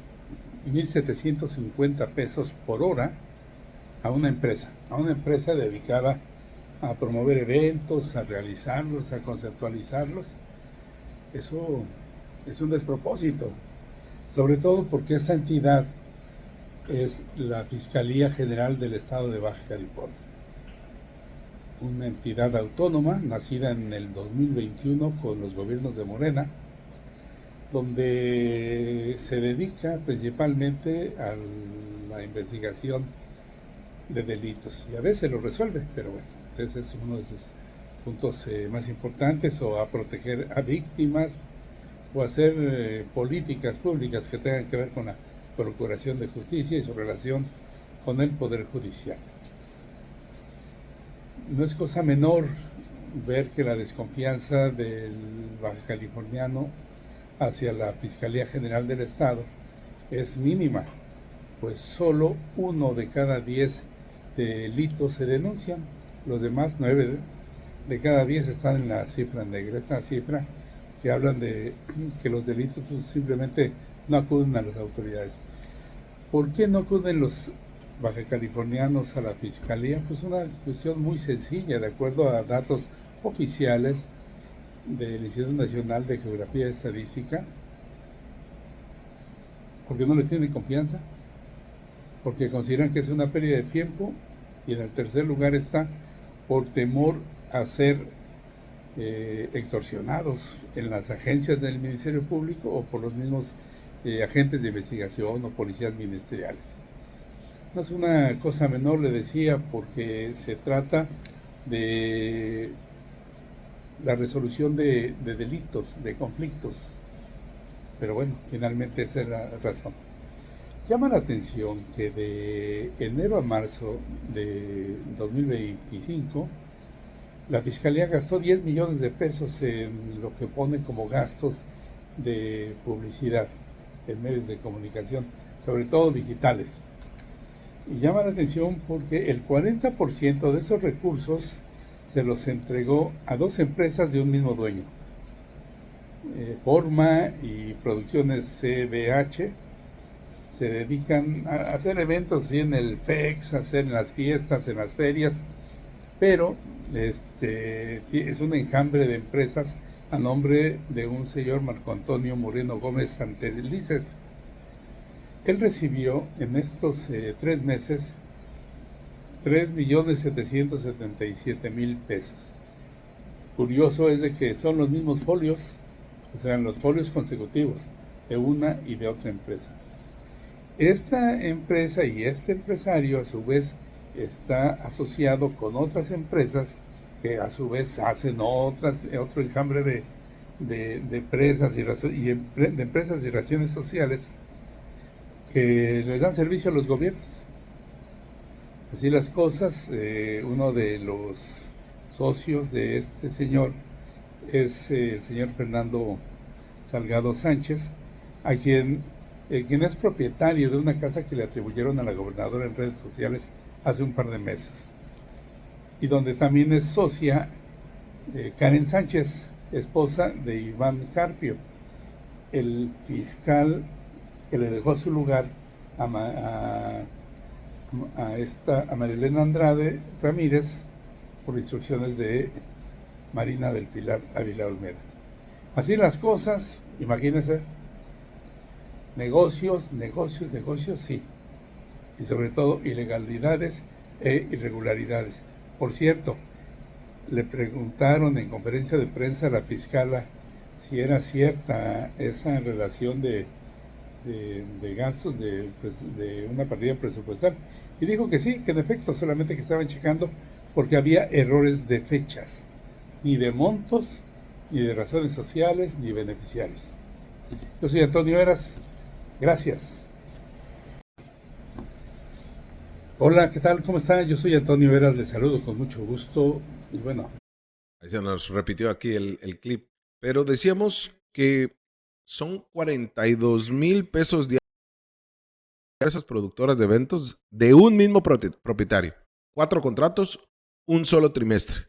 1,750 pesos por hora a una empresa dedicada a promover eventos, a realizarlos, a conceptualizarlos. Eso es un despropósito, sobre todo porque esta entidad es la Fiscalía General del Estado de Baja California, una entidad autónoma nacida en el 2021 con los gobiernos de Morena, donde se dedica principalmente a la investigación de delitos y a veces lo resuelve, pero bueno, ese es uno de sus puntos más importantes, o a proteger a víctimas o hacer políticas públicas que tengan que ver con la procuración de justicia y su relación con el Poder Judicial. No es cosa menor ver que la desconfianza del baja californiano hacia la Fiscalía General del Estado es mínima, pues solo 1 de cada 10 delitos se denuncian, los demás 9 de cada 10 están en la cifra negra, esta cifra que hablan de que los delitos pues, simplemente no acuden a las autoridades. ¿Por qué no acuden los bajacalifornianos a la Fiscalía? Pues una cuestión muy sencilla, de acuerdo a datos oficiales del Instituto Nacional de Geografía y Estadística. Porque no le tienen confianza, porque consideran que es una pérdida de tiempo, y en el tercer lugar está por temor a ser extorsionados en las agencias del Ministerio Público o por los mismos agentes de investigación o policías ministeriales. No es una cosa menor, le decía, porque se trata de la resolución de delitos, de conflictos. Pero bueno, finalmente esa es la razón. Llama la atención que de enero a marzo de 2025, la Fiscalía gastó 10 millones de pesos en lo que pone como gastos de publicidad en medios de comunicación, sobre todo digitales. Y llama la atención porque el 40% de esos recursos se los entregó a 2 empresas de un mismo dueño. Forma y Producciones CBH se dedican a hacer eventos así en el FEX, a hacer en las fiestas, en las ferias, pero es un enjambre de empresas a nombre de un señor Marco Antonio Moreno Gómez Santelices. Él recibió en estos 3 meses 3.777.000 pesos. Curioso es de que son los mismos folios, o sea, los folios consecutivos de una y de otra empresa. Esta empresa y este empresario a su vez está asociado con otras empresas que a su vez hacen otro enjambre de empresas de empresas y relaciones sociales que les dan servicio a los gobiernos. Así las cosas, uno de los socios de este señor es el señor Fernando Salgado Sánchez, a quien es propietario de una casa que le atribuyeron a la gobernadora en redes sociales hace un par de meses, y donde también es socia Karen Sánchez, esposa de Iván Carpio, el fiscal que le dejó su lugar a Marilena Andrade Ramírez por instrucciones de Marina del Pilar Ávila Olmeda. Así las cosas, imagínense, negocios, sí, y sobre todo ilegalidades e irregularidades. Por cierto, le preguntaron en conferencia de prensa a la fiscala si era cierta esa relación de gastos de una partida presupuestal, y dijo que sí, que en efecto, solamente que estaban checando porque había errores de fechas, ni de montos, ni de razones sociales, ni beneficiarios. Yo soy Antonio Heras, gracias. Hola, ¿qué tal? ¿Cómo está? Yo soy Antonio Heras, les saludo con mucho gusto, y bueno. Ahí se nos repitió aquí el clip, pero decíamos que son 42,000 pesos diarios a esas productoras de eventos de un mismo propietario. 4 contratos, un solo trimestre.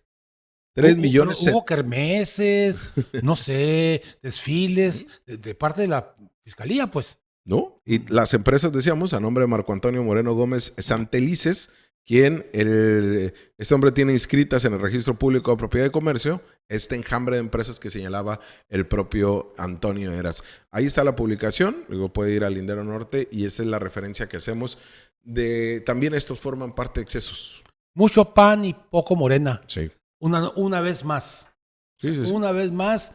3 millones. Hubo kermeses, no sé, desfiles de parte de la fiscalía, pues. ¿No? Y las empresas, decíamos, a nombre de Marco Antonio Moreno Gómez Santelices, quien este hombre tiene inscritas en el Registro Público de Propiedad y Comercio este enjambre de empresas que señalaba el propio Antonio Heras. Ahí está la publicación, luego puede ir al Lindero Norte, y esa es la referencia que hacemos de también estos forman parte de excesos. Mucho pan y poco morena. Sí. Una vez más. Sí. Una vez más.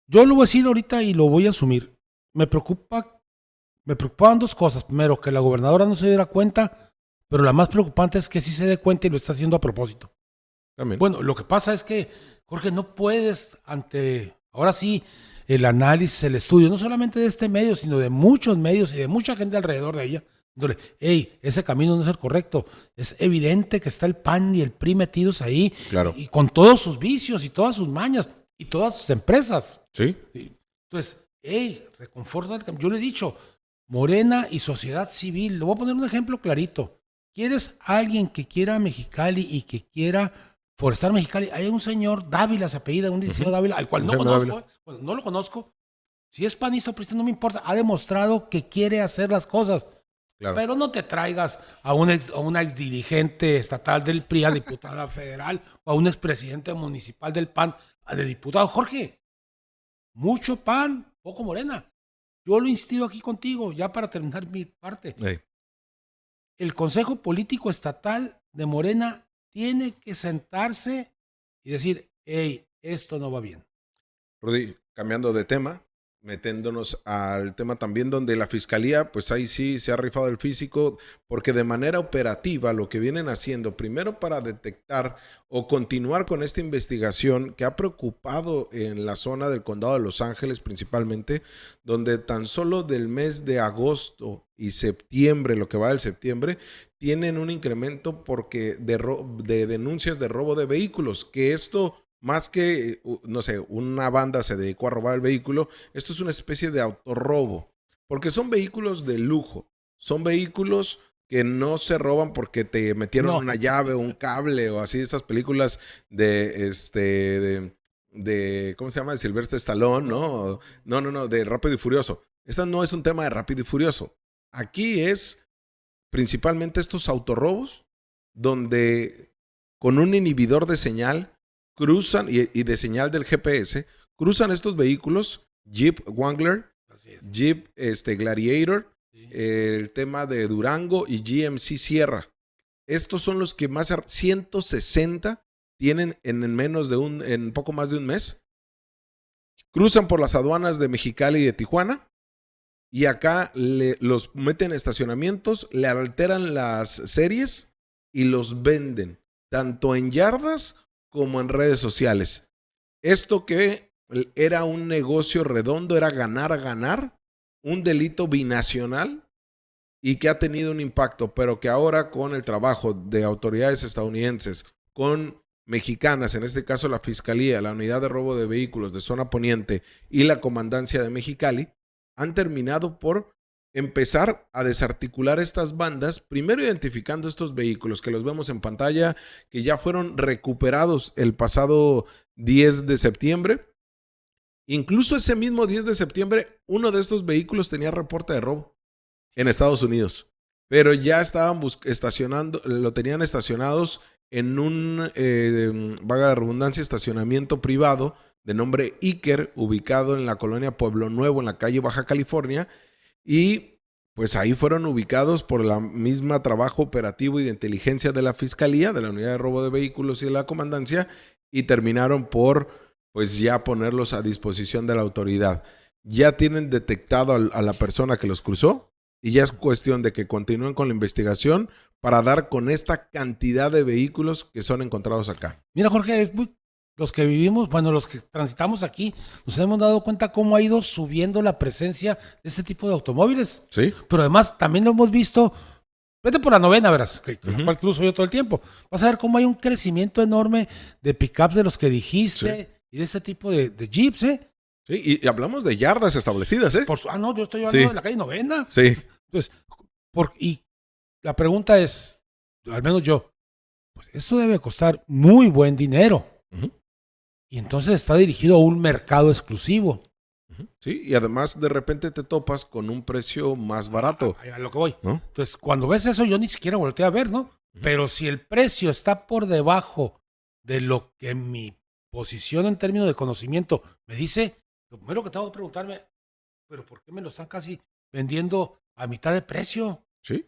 Yo lo voy a decir ahorita y lo voy a asumir. Me preocupaban 2 cosas. Primero, que la gobernadora no se diera cuenta, pero la más preocupante es que sí se dé cuenta y lo está haciendo a propósito. También. Bueno, lo que pasa es que, Jorge, no puedes ante Ahora sí, el análisis, el estudio, no solamente de este medio, sino de muchos medios y de mucha gente alrededor de ella. Hey, ese camino no es el correcto. Es evidente que está el PAN y el PRI metidos ahí. Claro. Y con todos sus vicios y todas sus mañas y todas sus empresas. Sí. Entonces, hey, reconforta. Yo le he dicho, Morena y sociedad civil. Le voy a poner un ejemplo clarito. ¿Quieres alguien que quiera Mexicali y que quiera forestar Mexicali? Hay un señor Dávila, se apellida, un licenciado Dávila, al cual no conozco. Bueno, no lo conozco. Si es panista o priista, no me importa. Ha demostrado que quiere hacer las cosas. Claro. Pero no te traigas a una ex dirigente estatal del PRI, a diputada federal, o a un expresidente municipal del PAN, a de diputado. Jorge, mucho PAN, poco Morena. Yo lo insisto aquí contigo, ya para terminar mi parte. Hey. El Consejo Político Estatal de Morena tiene que sentarse y decir, hey, esto no va bien. Rudy, cambiando de tema, metiéndonos al tema también donde la fiscalía, pues ahí sí se ha rifado el físico, porque de manera operativa lo que vienen haciendo, primero para detectar o continuar con esta investigación que ha preocupado en la zona del condado de Los Ángeles principalmente, donde tan solo del mes de agosto y septiembre, lo que va del septiembre, tienen un incremento porque de denuncias de robo de vehículos, que esto... Más que, no sé, una banda se dedicó a robar el vehículo, esto es una especie de autorrobo, porque son vehículos de lujo, son vehículos que no se roban porque te metieron una llave o un cable o así, esas películas de ¿cómo se llama? De Sylvester Stallone, ¿no? No, de Rápido y Furioso. Esta no es un tema de Rápido y Furioso. Aquí es principalmente estos autorrobos donde con un inhibidor de señal cruzan y de señal del GPS, cruzan estos vehículos, Jeep Wrangler, Jeep Gladiator, sí. El tema de Durango y GMC Sierra. Estos son los que más 160 tienen en poco más de un mes. Cruzan por las aduanas de Mexicali y de Tijuana y acá los meten en estacionamientos, le alteran las series y los venden, tanto en yardas como en redes sociales. Esto que era un negocio redondo, era ganar, un delito binacional y que ha tenido un impacto, pero que ahora con el trabajo de autoridades estadounidenses, con mexicanas, en este caso la Fiscalía, la Unidad de Robo de Vehículos de Zona Poniente y la Comandancia de Mexicali, han terminado por empezar a desarticular estas bandas, primero identificando estos vehículos que los vemos en pantalla, que ya fueron recuperados el pasado 10 de septiembre. Incluso ese mismo 10 de septiembre, uno de estos vehículos tenía reporte de robo en Estados Unidos, pero ya estaban lo tenían estacionados en un, vaga la redundancia, estacionamiento privado de nombre Iker, ubicado en la colonia Pueblo Nuevo, en la calle Baja California. Y pues ahí fueron ubicados por la misma trabajo operativo y de inteligencia de la Fiscalía, de la Unidad de Robo de Vehículos y de la Comandancia, y terminaron por pues ya ponerlos a disposición de la autoridad. Ya tienen detectado a la persona que los cruzó y ya es cuestión de que continúen con la investigación para dar con esta cantidad de vehículos que son encontrados acá. Mira, Jorge, los que vivimos, bueno, los que transitamos aquí, nos hemos dado cuenta cómo ha ido subiendo la presencia de este tipo de automóviles. Sí. Pero además también lo hemos visto, vete por la novena, verás, la cual cruzo yo todo el tiempo. Vas a ver cómo hay un crecimiento enorme de pickups de los que dijiste y de este tipo de jeeps, ¿eh? Sí, y hablamos de yardas establecidas, ¿eh? No, yo estoy hablando de la calle Novena. Sí. Entonces, y la pregunta es, al menos yo, pues eso debe costar muy buen dinero. Y entonces está dirigido a un mercado exclusivo. Sí, y además de repente te topas con un precio más barato. A lo que voy. ¿No? Entonces, cuando ves eso, yo ni siquiera volteo a ver, ¿no? Pero si el precio está por debajo de lo que mi posición en términos de conocimiento me dice, lo primero que tengo que preguntarme, ¿pero por qué me lo están casi vendiendo a mitad de precio? Sí.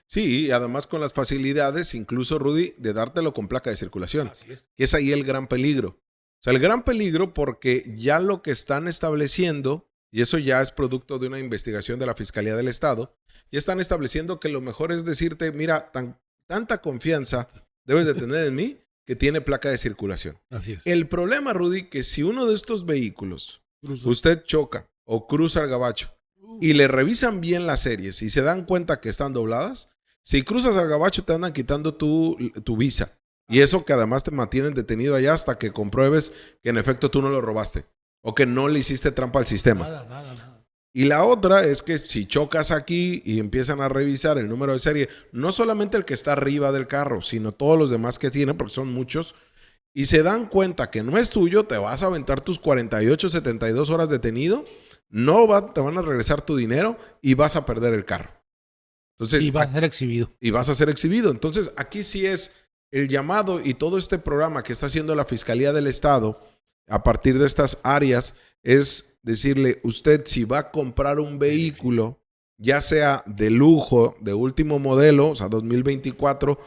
Sí, y además con las facilidades, incluso, Rudy, de dártelo con placa de circulación. Así es. Que es ahí el gran peligro. O sea, el gran peligro porque ya lo que están estableciendo, y eso ya es producto de una investigación de la Fiscalía del Estado, ya están estableciendo que lo mejor es decirte, mira, tanta confianza debes de tener en mí que tiene placa de circulación. Así es. El problema, Rudy, que si uno de estos vehículos Cruza. usted choca o cruza el gabacho y le revisan bien las series y se dan cuenta que están dobladas, si cruzas al gabacho te andan quitando tu visa. Y eso que además te mantienen detenido allá hasta que compruebes que en efecto tú no lo robaste o que no le hiciste trampa al sistema. Nada. Y la otra es que si chocas aquí y empiezan a revisar el número de serie, no solamente el que está arriba del carro, sino todos los demás que tiene, porque son muchos, y se dan cuenta que no es tuyo, te vas a aventar tus 48, 72 horas detenido, te van a regresar tu dinero y vas a perder el carro. Entonces, Y va a ser exhibido. y vas a ser exhibido. Entonces, aquí sí es el llamado y todo este programa que está haciendo la Fiscalía del Estado a partir de estas áreas es decirle, usted si va a comprar un vehículo, ya sea de lujo, de último modelo, o sea, 2024,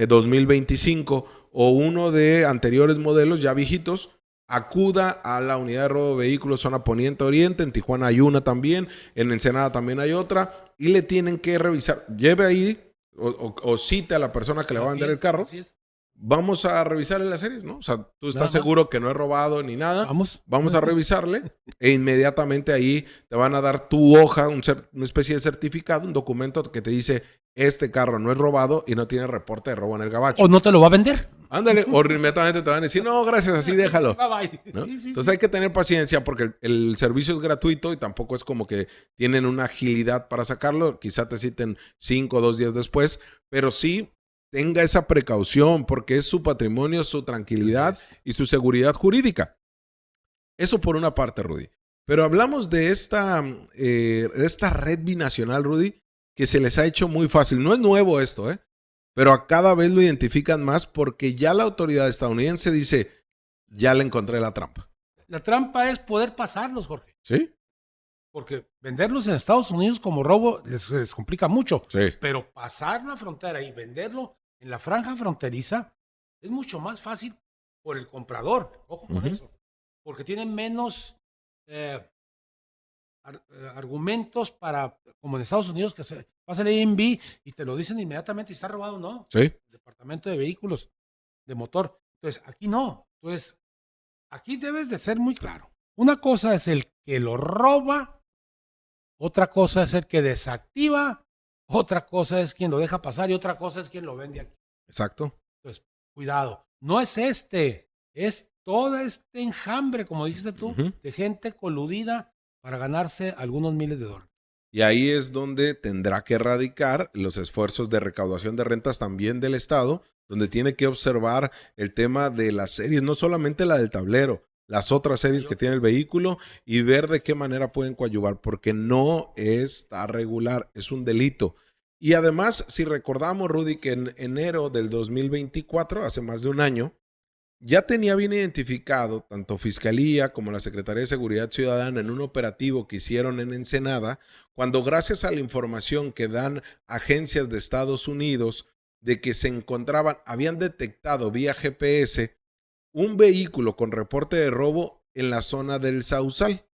2025, o uno de anteriores modelos ya viejitos, acuda a la unidad de robo de vehículos zona Poniente Oriente. En Tijuana hay una también, en Ensenada también hay otra, y le tienen que revisar. Lleve ahí o cite a la persona que le va a vender el carro. Así es. Vamos a revisarle las series, ¿no? O sea, tú Nada estás más. seguro que no es robado ni nada. Vamos a revisarle e inmediatamente ahí te van a dar tu hoja, una especie de certificado, un documento que te dice este carro no es robado y no tiene reporte de robo en el gabacho. O no te lo va a vender. Ándale, o inmediatamente te van a decir, no, gracias, así déjalo. Bye. ¿No? Sí. Entonces hay que tener paciencia porque el servicio es gratuito y tampoco es como que tienen una agilidad para sacarlo. Quizá te citen 5 o 2 días después, pero sí tenga esa precaución porque es su patrimonio, su tranquilidad y su seguridad jurídica. Eso por una parte, Rudy. Pero hablamos de esta red binacional, Rudy, que se les ha hecho muy fácil. No es nuevo esto, pero a cada vez lo identifican más porque ya la autoridad estadounidense dice, ya le encontré la trampa. La trampa es poder pasarlos, Jorge. ¿Sí? Porque venderlos en Estados Unidos como robo les complica mucho. Sí. Pero pasar la frontera y venderlo en la franja fronteriza es mucho más fácil por el comprador. Ojo con eso. Porque tienen menos argumentos para, como en Estados Unidos, que pasa el AMV y te lo dicen inmediatamente si está robado o no. Sí. El departamento de vehículos, de motor. Entonces, aquí no. Entonces, aquí debes de ser muy claro. Una cosa es el que lo roba, otra cosa es el que desactiva, otra cosa es quien lo deja pasar y otra cosa es quien lo vende aquí. Exacto. Entonces, cuidado. No es es todo este enjambre, como dijiste tú, de gente coludida para ganarse algunos miles de dólares. Y ahí es donde tendrá que radicar los esfuerzos de recaudación de rentas también del Estado, donde tiene que observar el tema de las series, no solamente la del tablero, las otras series que tiene el vehículo y ver de qué manera pueden coadyuvar, porque no está regular, es un delito. Y además, si recordamos, Rudy, que en enero del 2024, hace más de un año, ya tenía bien identificado tanto Fiscalía como la Secretaría de Seguridad Ciudadana en un operativo que hicieron en Ensenada, cuando gracias a la información que dan agencias de Estados Unidos de que se encontraban, habían detectado vía GPS un vehículo con reporte de robo en la zona del Sausal.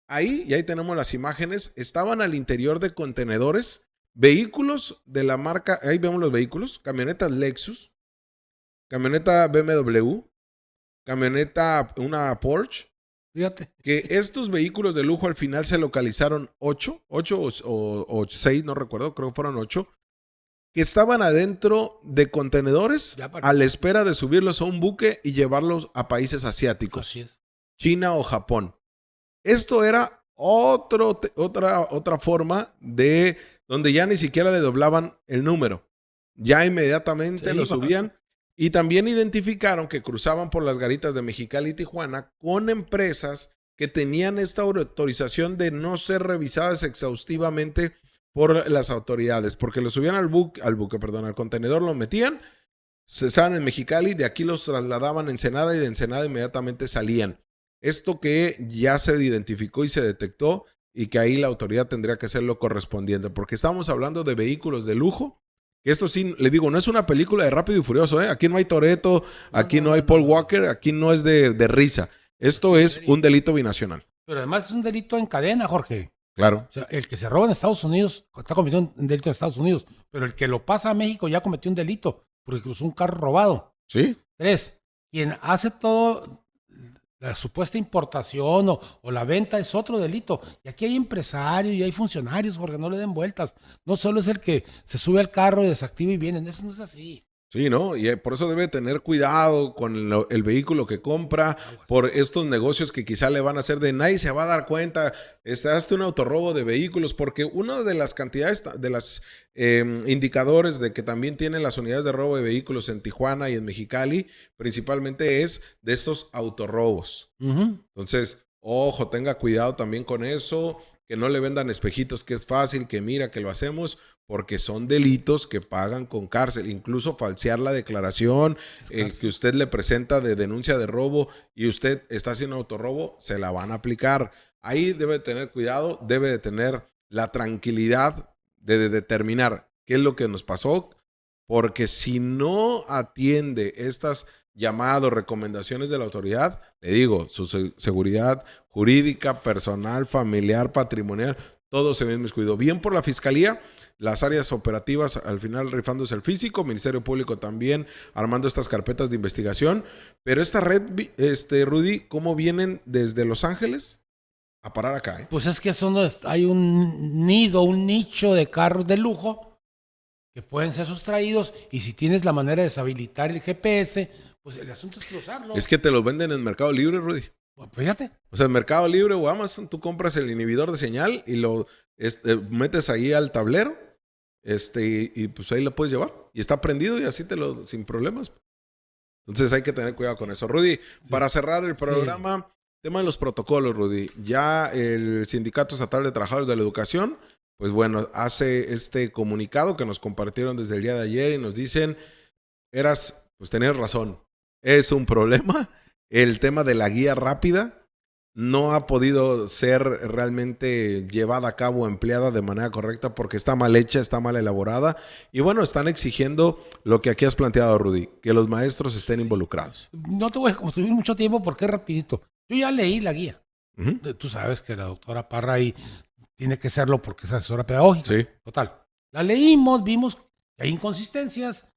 Ahí, y ahí tenemos las imágenes, estaban al interior de contenedores, vehículos de la marca, ahí vemos los vehículos, camionetas Lexus, camioneta BMW, camioneta, una Porsche. Fíjate. Que estos vehículos de lujo al final se localizaron 8 o 6, no recuerdo, creo que fueron 8, que estaban adentro de contenedores a la espera de subirlos a un buque y llevarlos a países asiáticos. Así es. China o Japón. Esto era otra forma de donde ya ni siquiera le doblaban el número. Ya inmediatamente lo subían. Y también identificaron que cruzaban por las garitas de Mexicali y Tijuana con empresas que tenían esta autorización de no ser revisadas exhaustivamente por las autoridades, porque lo subían al contenedor, lo metían, cesaban en Mexicali, de aquí los trasladaban a Ensenada y de Ensenada inmediatamente salían. Esto que ya se identificó y se detectó y que ahí la autoridad tendría que hacer lo correspondiente, porque estamos hablando de vehículos de lujo. Esto sí, le digo, no es una película de Rápido y Furioso, ¿eh? Aquí no hay Toretto, aquí no hay Paul Walker, aquí no es de risa. Esto es un delito binacional. Pero además es un delito en cadena, Jorge. Claro. O sea, el que se roba en Estados Unidos está cometiendo un delito en Estados Unidos, pero el que lo pasa a México ya cometió un delito porque cruzó un carro robado. Sí. 3, quien hace todo, la supuesta importación o la venta es otro delito. Y aquí hay empresarios y hay funcionarios, Jorge, no le den vueltas. No solo es el que se sube al carro y desactiva y vienen, eso no es así. Sí, ¿no? Y por eso debe tener cuidado con el vehículo que compra, por estos negocios que quizá le van a hacer de nadie se va a dar cuenta, hazte un autorrobo de vehículos, porque una de las cantidades, de las indicadores de que también tienen las unidades de robo de vehículos en Tijuana y en Mexicali, principalmente es de estos autorrobos. Entonces, ojo, tenga cuidado también con eso, que no le vendan espejitos, que es fácil, que mira, que lo hacemos, porque son delitos que pagan con cárcel, incluso falsear la declaración que usted le presenta de denuncia de robo y usted está haciendo autorrobo, se la van a aplicar. Ahí debe tener cuidado, debe de tener la tranquilidad de determinar qué es lo que nos pasó, porque si no atiende estas llamadas, recomendaciones de la autoridad, le digo, su seguridad jurídica, personal, familiar, patrimonial, todo se ve inmiscuido. Bien por la fiscalía, las áreas operativas al final rifándose el físico, Ministerio Público también armando estas carpetas de investigación, pero esta red, Rudy, ¿cómo vienen desde Los Ángeles a parar acá? Pues es que hay un nido, un nicho de carros de lujo que pueden ser sustraídos, y si tienes la manera de deshabilitar el GPS, pues el asunto es cruzarlo. Es que te los venden en Mercado Libre, Rudy. Bueno, fíjate. O sea, en Mercado Libre o Amazon, tú compras el inhibidor de señal y lo metes ahí al tablero, y pues ahí lo puedes llevar. Y está prendido y así sin problemas. Entonces hay que tener cuidado con eso. Rudy, para cerrar el programa, tema de los protocolos, Rudy. Ya el Sindicato Estatal de Trabajadores de la Educación, pues bueno, hace este comunicado que nos compartieron desde el día de ayer y nos dicen, pues tenías razón, es un problema. El tema de la guía rápida no ha podido ser realmente llevada a cabo, empleada de manera correcta porque está mal hecha, está mal elaborada. Y bueno, están exigiendo lo que aquí has planteado, Rudy, que los maestros estén involucrados. No te voy a consumir mucho tiempo porque es rapidito. Yo ya leí la guía. Tú sabes que la doctora Parra ahí tiene que serlo porque es asesora pedagógica. Sí. Total. La leímos, vimos que hay inconsistencias.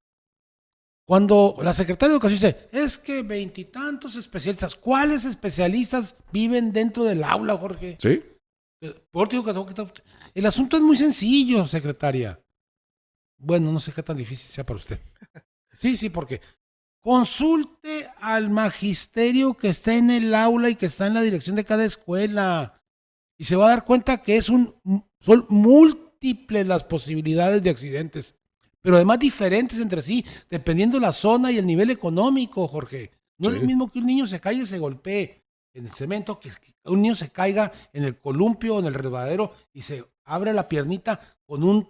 Cuando la secretaria de Educación dice, es que 20 y tantos especialistas, ¿cuáles especialistas viven dentro del aula, Jorge? Sí. El asunto es muy sencillo, secretaria. Bueno, no sé qué tan difícil sea para usted. Sí, porque consulte al magisterio que está en el aula y que está en la dirección de cada escuela. Y se va a dar cuenta que son múltiples las posibilidades de accidentes, pero además diferentes entre sí, dependiendo la zona y el nivel económico, Jorge. No es lo mismo que un niño se caiga y se golpee en el cemento, que un niño se caiga en el columpio o en el resbaladero y se abre la piernita con un,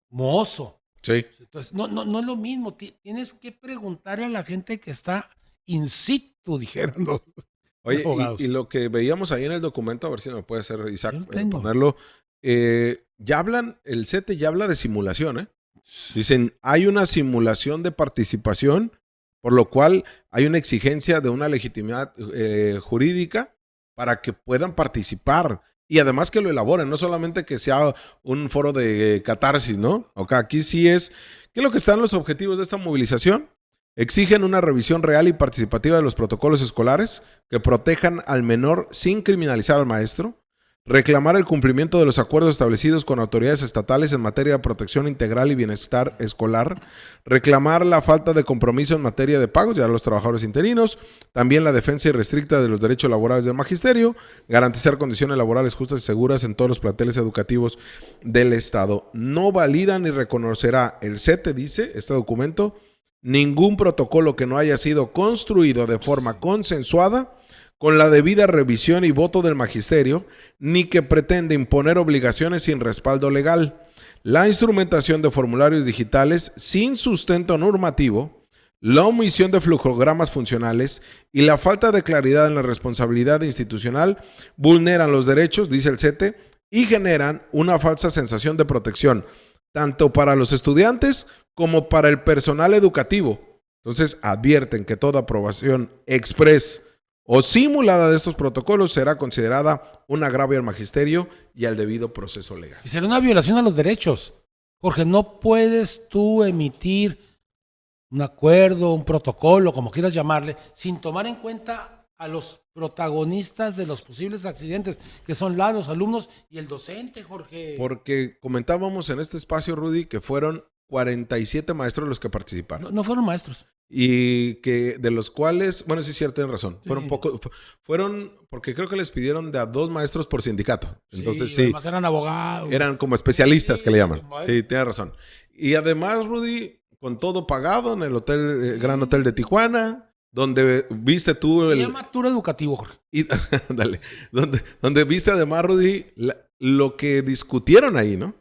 mozo. Sí. Entonces, no es lo mismo. Tienes que preguntarle a la gente que está in situ, dijeron los abogados. Oye, y lo que veíamos ahí en el documento, a ver si me puede hacer Isaac ponerlo. El CETE ya habla de simulación, ¿eh? Dicen, hay una simulación de participación, por lo cual hay una exigencia de una legitimidad jurídica para que puedan participar. Y además que lo elaboren, no solamente que sea un foro de catarsis, ¿no? Aquí sí es, ¿qué es lo que están los objetivos de esta movilización? Exigen una revisión real y participativa de los protocolos escolares que protejan al menor sin criminalizar al maestro, reclamar el cumplimiento de los acuerdos establecidos con autoridades estatales en materia de protección integral y bienestar escolar, reclamar la falta de compromiso en materia de pagos ya a los trabajadores interinos, también la defensa irrestricta de los derechos laborales del magisterio, garantizar condiciones laborales justas y seguras en todos los planteles educativos del Estado. No valida ni reconocerá el CETE, dice este documento, ningún protocolo que no haya sido construido de forma consensuada con la debida revisión y voto del magisterio, ni que pretende imponer obligaciones sin respaldo legal. La instrumentación de formularios digitales sin sustento normativo, la omisión de flujogramas funcionales y la falta de claridad en la responsabilidad institucional vulneran los derechos, dice el CETE, y generan una falsa sensación de protección, tanto para los estudiantes como para el personal educativo. Entonces advierten que toda aprobación express o simulada de estos protocolos será considerada un agravio al magisterio y al debido proceso legal. Y será una violación a los derechos, porque no puedes tú emitir un acuerdo, un protocolo, como quieras llamarle, sin tomar en cuenta a los protagonistas de los posibles accidentes, que son los alumnos y el docente, Jorge. Porque comentábamos en este espacio, Rudy, que fueron 47 maestros los que participaron. No fueron maestros. Y que de los cuales, bueno, sí es cierto, tienen razón. Sí. Fueron, porque creo que les pidieron de a 2 maestros por sindicato. Entonces sí. Además eran abogados. Eran como especialistas que le llaman. Bueno. Sí, tiene razón. Y además, Rudy, con todo pagado en el hotel, Gran Hotel de Tijuana, donde viste tú Se llama tour educativo, Jorge. y, dale, donde viste además, Rudy, lo que discutieron ahí, ¿no?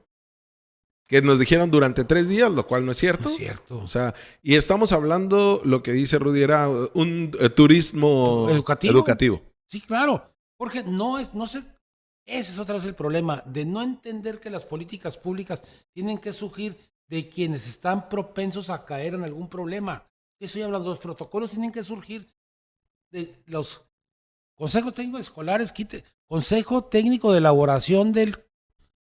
Que nos dijeron durante 3 días, lo cual no es cierto. No es cierto. O sea, y estamos hablando, lo que dice Rudy, era un turismo educativo. Sí, claro. Porque ese es otra vez el problema, de no entender que las políticas públicas tienen que surgir de quienes están propensos a caer en algún problema. Estoy hablando, los protocolos tienen que surgir de los consejos técnicos escolares, consejo técnico de elaboración del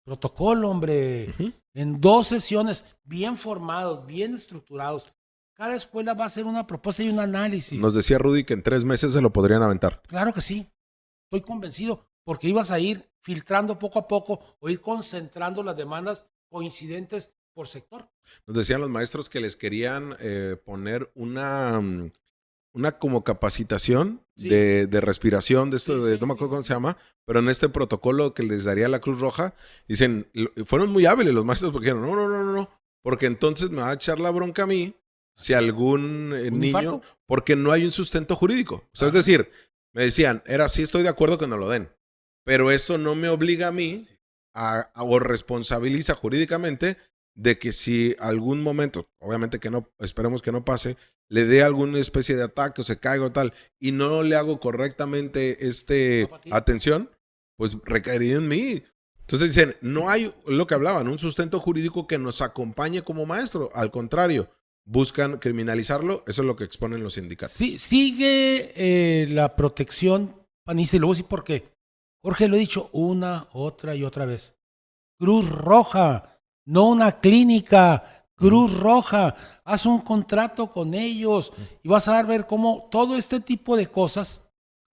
protocolo, hombre. Uh-huh. En 2 sesiones, bien formados, bien estructurados. Cada escuela va a hacer una propuesta y un análisis. Nos decía Rudy que en 3 meses se lo podrían aventar. Claro que sí. Estoy convencido, porque ibas a ir filtrando poco a poco o ir concentrando las demandas coincidentes por sector. Nos decían los maestros que les querían poner una como capacitación de respiración, de esto, no me acuerdo cómo se llama, pero en este protocolo que les daría la Cruz Roja, dicen, fueron muy hábiles los maestros porque dijeron, no, porque entonces me va a echar la bronca a mí si algún niño, infarto? Porque no hay un sustento jurídico. O sea, es decir, me decían, sí estoy de acuerdo que nos lo den, pero eso no me obliga a mí o responsabiliza jurídicamente de que si algún momento, obviamente que no, esperemos que no pase, le dé alguna especie de ataque o se caiga o tal, y no le hago correctamente atención, pues recaería en mí. Entonces dicen, no hay lo que hablaban, un sustento jurídico que nos acompañe como maestro. Al contrario, buscan criminalizarlo. Eso es lo que exponen los sindicatos. Sí, sigue la protección panista, y luego sí, porque Jorge, lo he dicho una, otra y otra vez. Cruz Roja, no una clínica. Cruz Roja, haz un contrato con ellos y vas a ver cómo todo este tipo de cosas,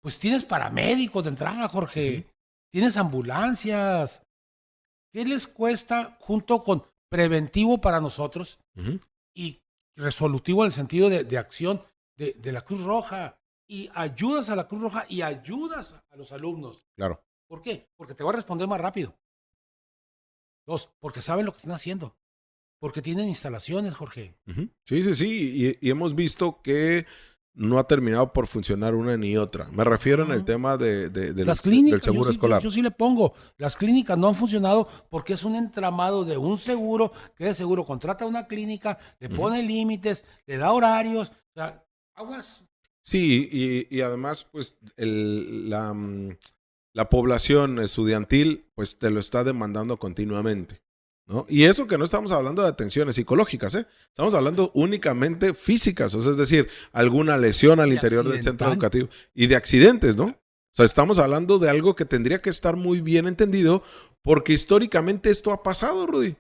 pues tienes paramédicos de entrada, Jorge, tienes ambulancias. ¿Qué les cuesta junto con preventivo para nosotros y resolutivo en el sentido de acción de la Cruz Roja? Y ayudas a la Cruz Roja y ayudas a los alumnos. Claro. ¿Por qué? Porque te va a responder más rápido. 2, porque saben lo que están haciendo. Porque tienen instalaciones, Jorge. Sí. Y hemos visto que no ha terminado por funcionar una ni otra. Me refiero en el tema las clínicas, del seguro escolar. Yo sí le pongo. Las clínicas no han funcionado porque es un entramado de un seguro, que el seguro contrata una clínica, le pone límites, le da horarios. O sea, aguas. Sí, y además, pues, la población estudiantil, pues, te lo está demandando continuamente, ¿no? Y eso que no estamos hablando de atenciones psicológicas, ¿eh? Estamos hablando únicamente físicas, o sea, es decir, alguna lesión al interior del centro educativo y de accidentes, ¿no? O sea, estamos hablando de algo que tendría que estar muy bien entendido porque históricamente esto ha pasado, Rudy. O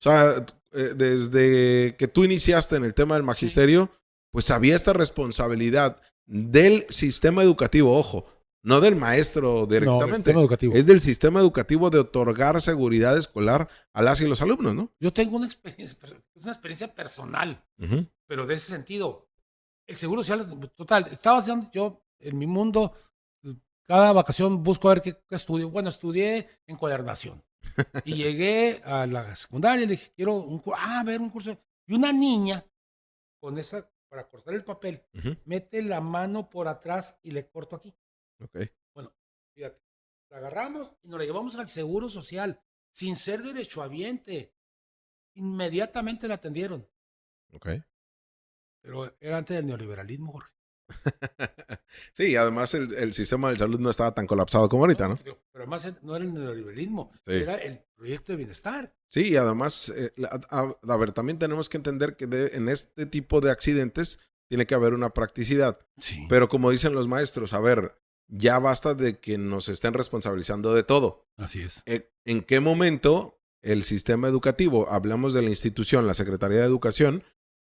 sea, desde que tú iniciaste en el tema del magisterio, pues había esta responsabilidad del sistema educativo, ojo, no del maestro directamente, es del sistema educativo de otorgar seguridad escolar a las y los alumnos, ¿no? Yo tengo una experiencia personal, pero de ese sentido, el seguro social, total, estaba haciendo yo en mi mundo, cada vacación busco a ver qué estudio. Bueno, estudié encuadernación y llegué a la secundaria y le dije, quiero ver un curso. Y una niña con esa, para cortar el papel, mete la mano por atrás y le corto aquí. Okay. Bueno, fíjate, la agarramos y nos la llevamos al seguro social, sin ser derechohabiente. Inmediatamente la atendieron. Okay. Pero era antes del neoliberalismo, Jorge. Sí, además el sistema de salud no estaba tan colapsado como ahorita, ¿no? Pero además no era el neoliberalismo, era el proyecto de bienestar. Sí, y además, a ver, también tenemos que entender que en este tipo de accidentes tiene que haber una practicidad. Sí. Pero como dicen los maestros, a ver, ya basta de que nos estén responsabilizando de todo. Así es. ¿En qué momento el sistema educativo, hablamos de la institución, la Secretaría de Educación,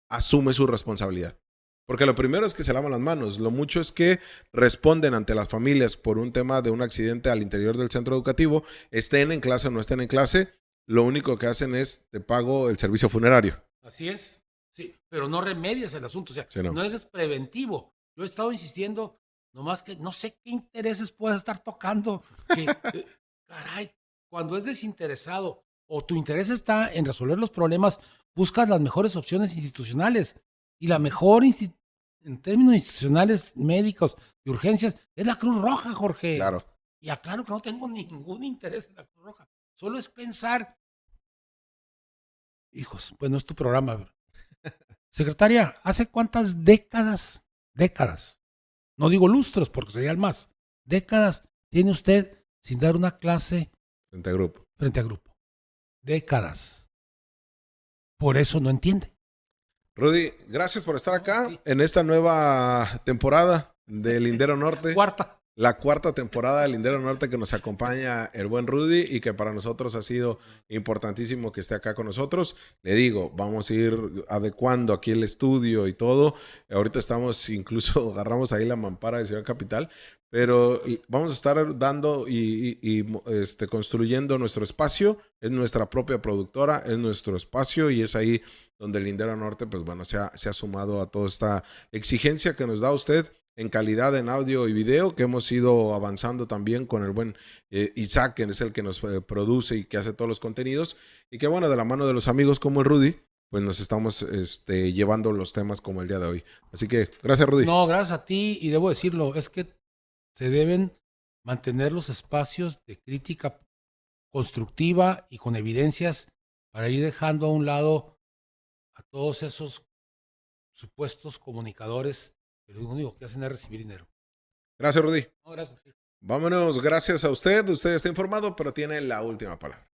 asume su responsabilidad. Porque lo primero es que se lavan las manos, lo mucho es que responden ante las familias por un tema de un accidente al interior del centro educativo, estén en clase o no estén en clase, lo único que hacen es te pago el servicio funerario. Así es, sí, pero no remedias el asunto, o sea, Sí, no. no eres preventivo. Yo he estado insistiendo, nomás que no sé qué intereses puedas estar tocando. Que, caray, cuando es desinteresado o tu interés está en resolver los problemas, buscas las mejores opciones institucionales. Y la mejor, en términos institucionales, médicos, de urgencias, es la Cruz Roja, Jorge. Claro. Y aclaro que no tengo ningún interés en la Cruz Roja. Solo es pensar, hijos, pues no es tu programa. Secretaria, ¿hace cuántas décadas, no digo lustros porque serían más, décadas tiene usted sin dar una clase Frente a grupo. frente a grupo? Décadas. Por eso no entiende. Rudy, gracias por estar acá Sí. en esta nueva temporada de Lindero Norte. Cuarta. La cuarta temporada de Lindero Norte que nos acompaña el buen Rudy y que para nosotros ha sido importantísimo que esté acá con nosotros. Le digo, vamos a ir adecuando aquí el estudio y todo. Ahorita estamos, incluso agarramos ahí la mampara de Ciudad Capital, pero vamos a estar dando y construyendo nuestro espacio. Es nuestra propia productora, es nuestro espacio y es ahí donde Lindero Norte, pues bueno, se ha sumado a toda esta exigencia que nos da usted en calidad en audio y video, que hemos ido avanzando también con el buen Isaac, que es el que nos produce y que hace todos los contenidos, y que bueno, de la mano de los amigos como el Rudy, pues nos estamos llevando los temas como el día de hoy. Así que, gracias Rudy. No, gracias a ti, y debo decirlo, es que se deben mantener los espacios de crítica constructiva y con evidencias para ir dejando a un lado a todos esos supuestos comunicadores que lo único que hacen es recibir dinero. Gracias Rudy. No, gracias. Vámonos, gracias a usted. Usted está informado, pero tiene la última palabra.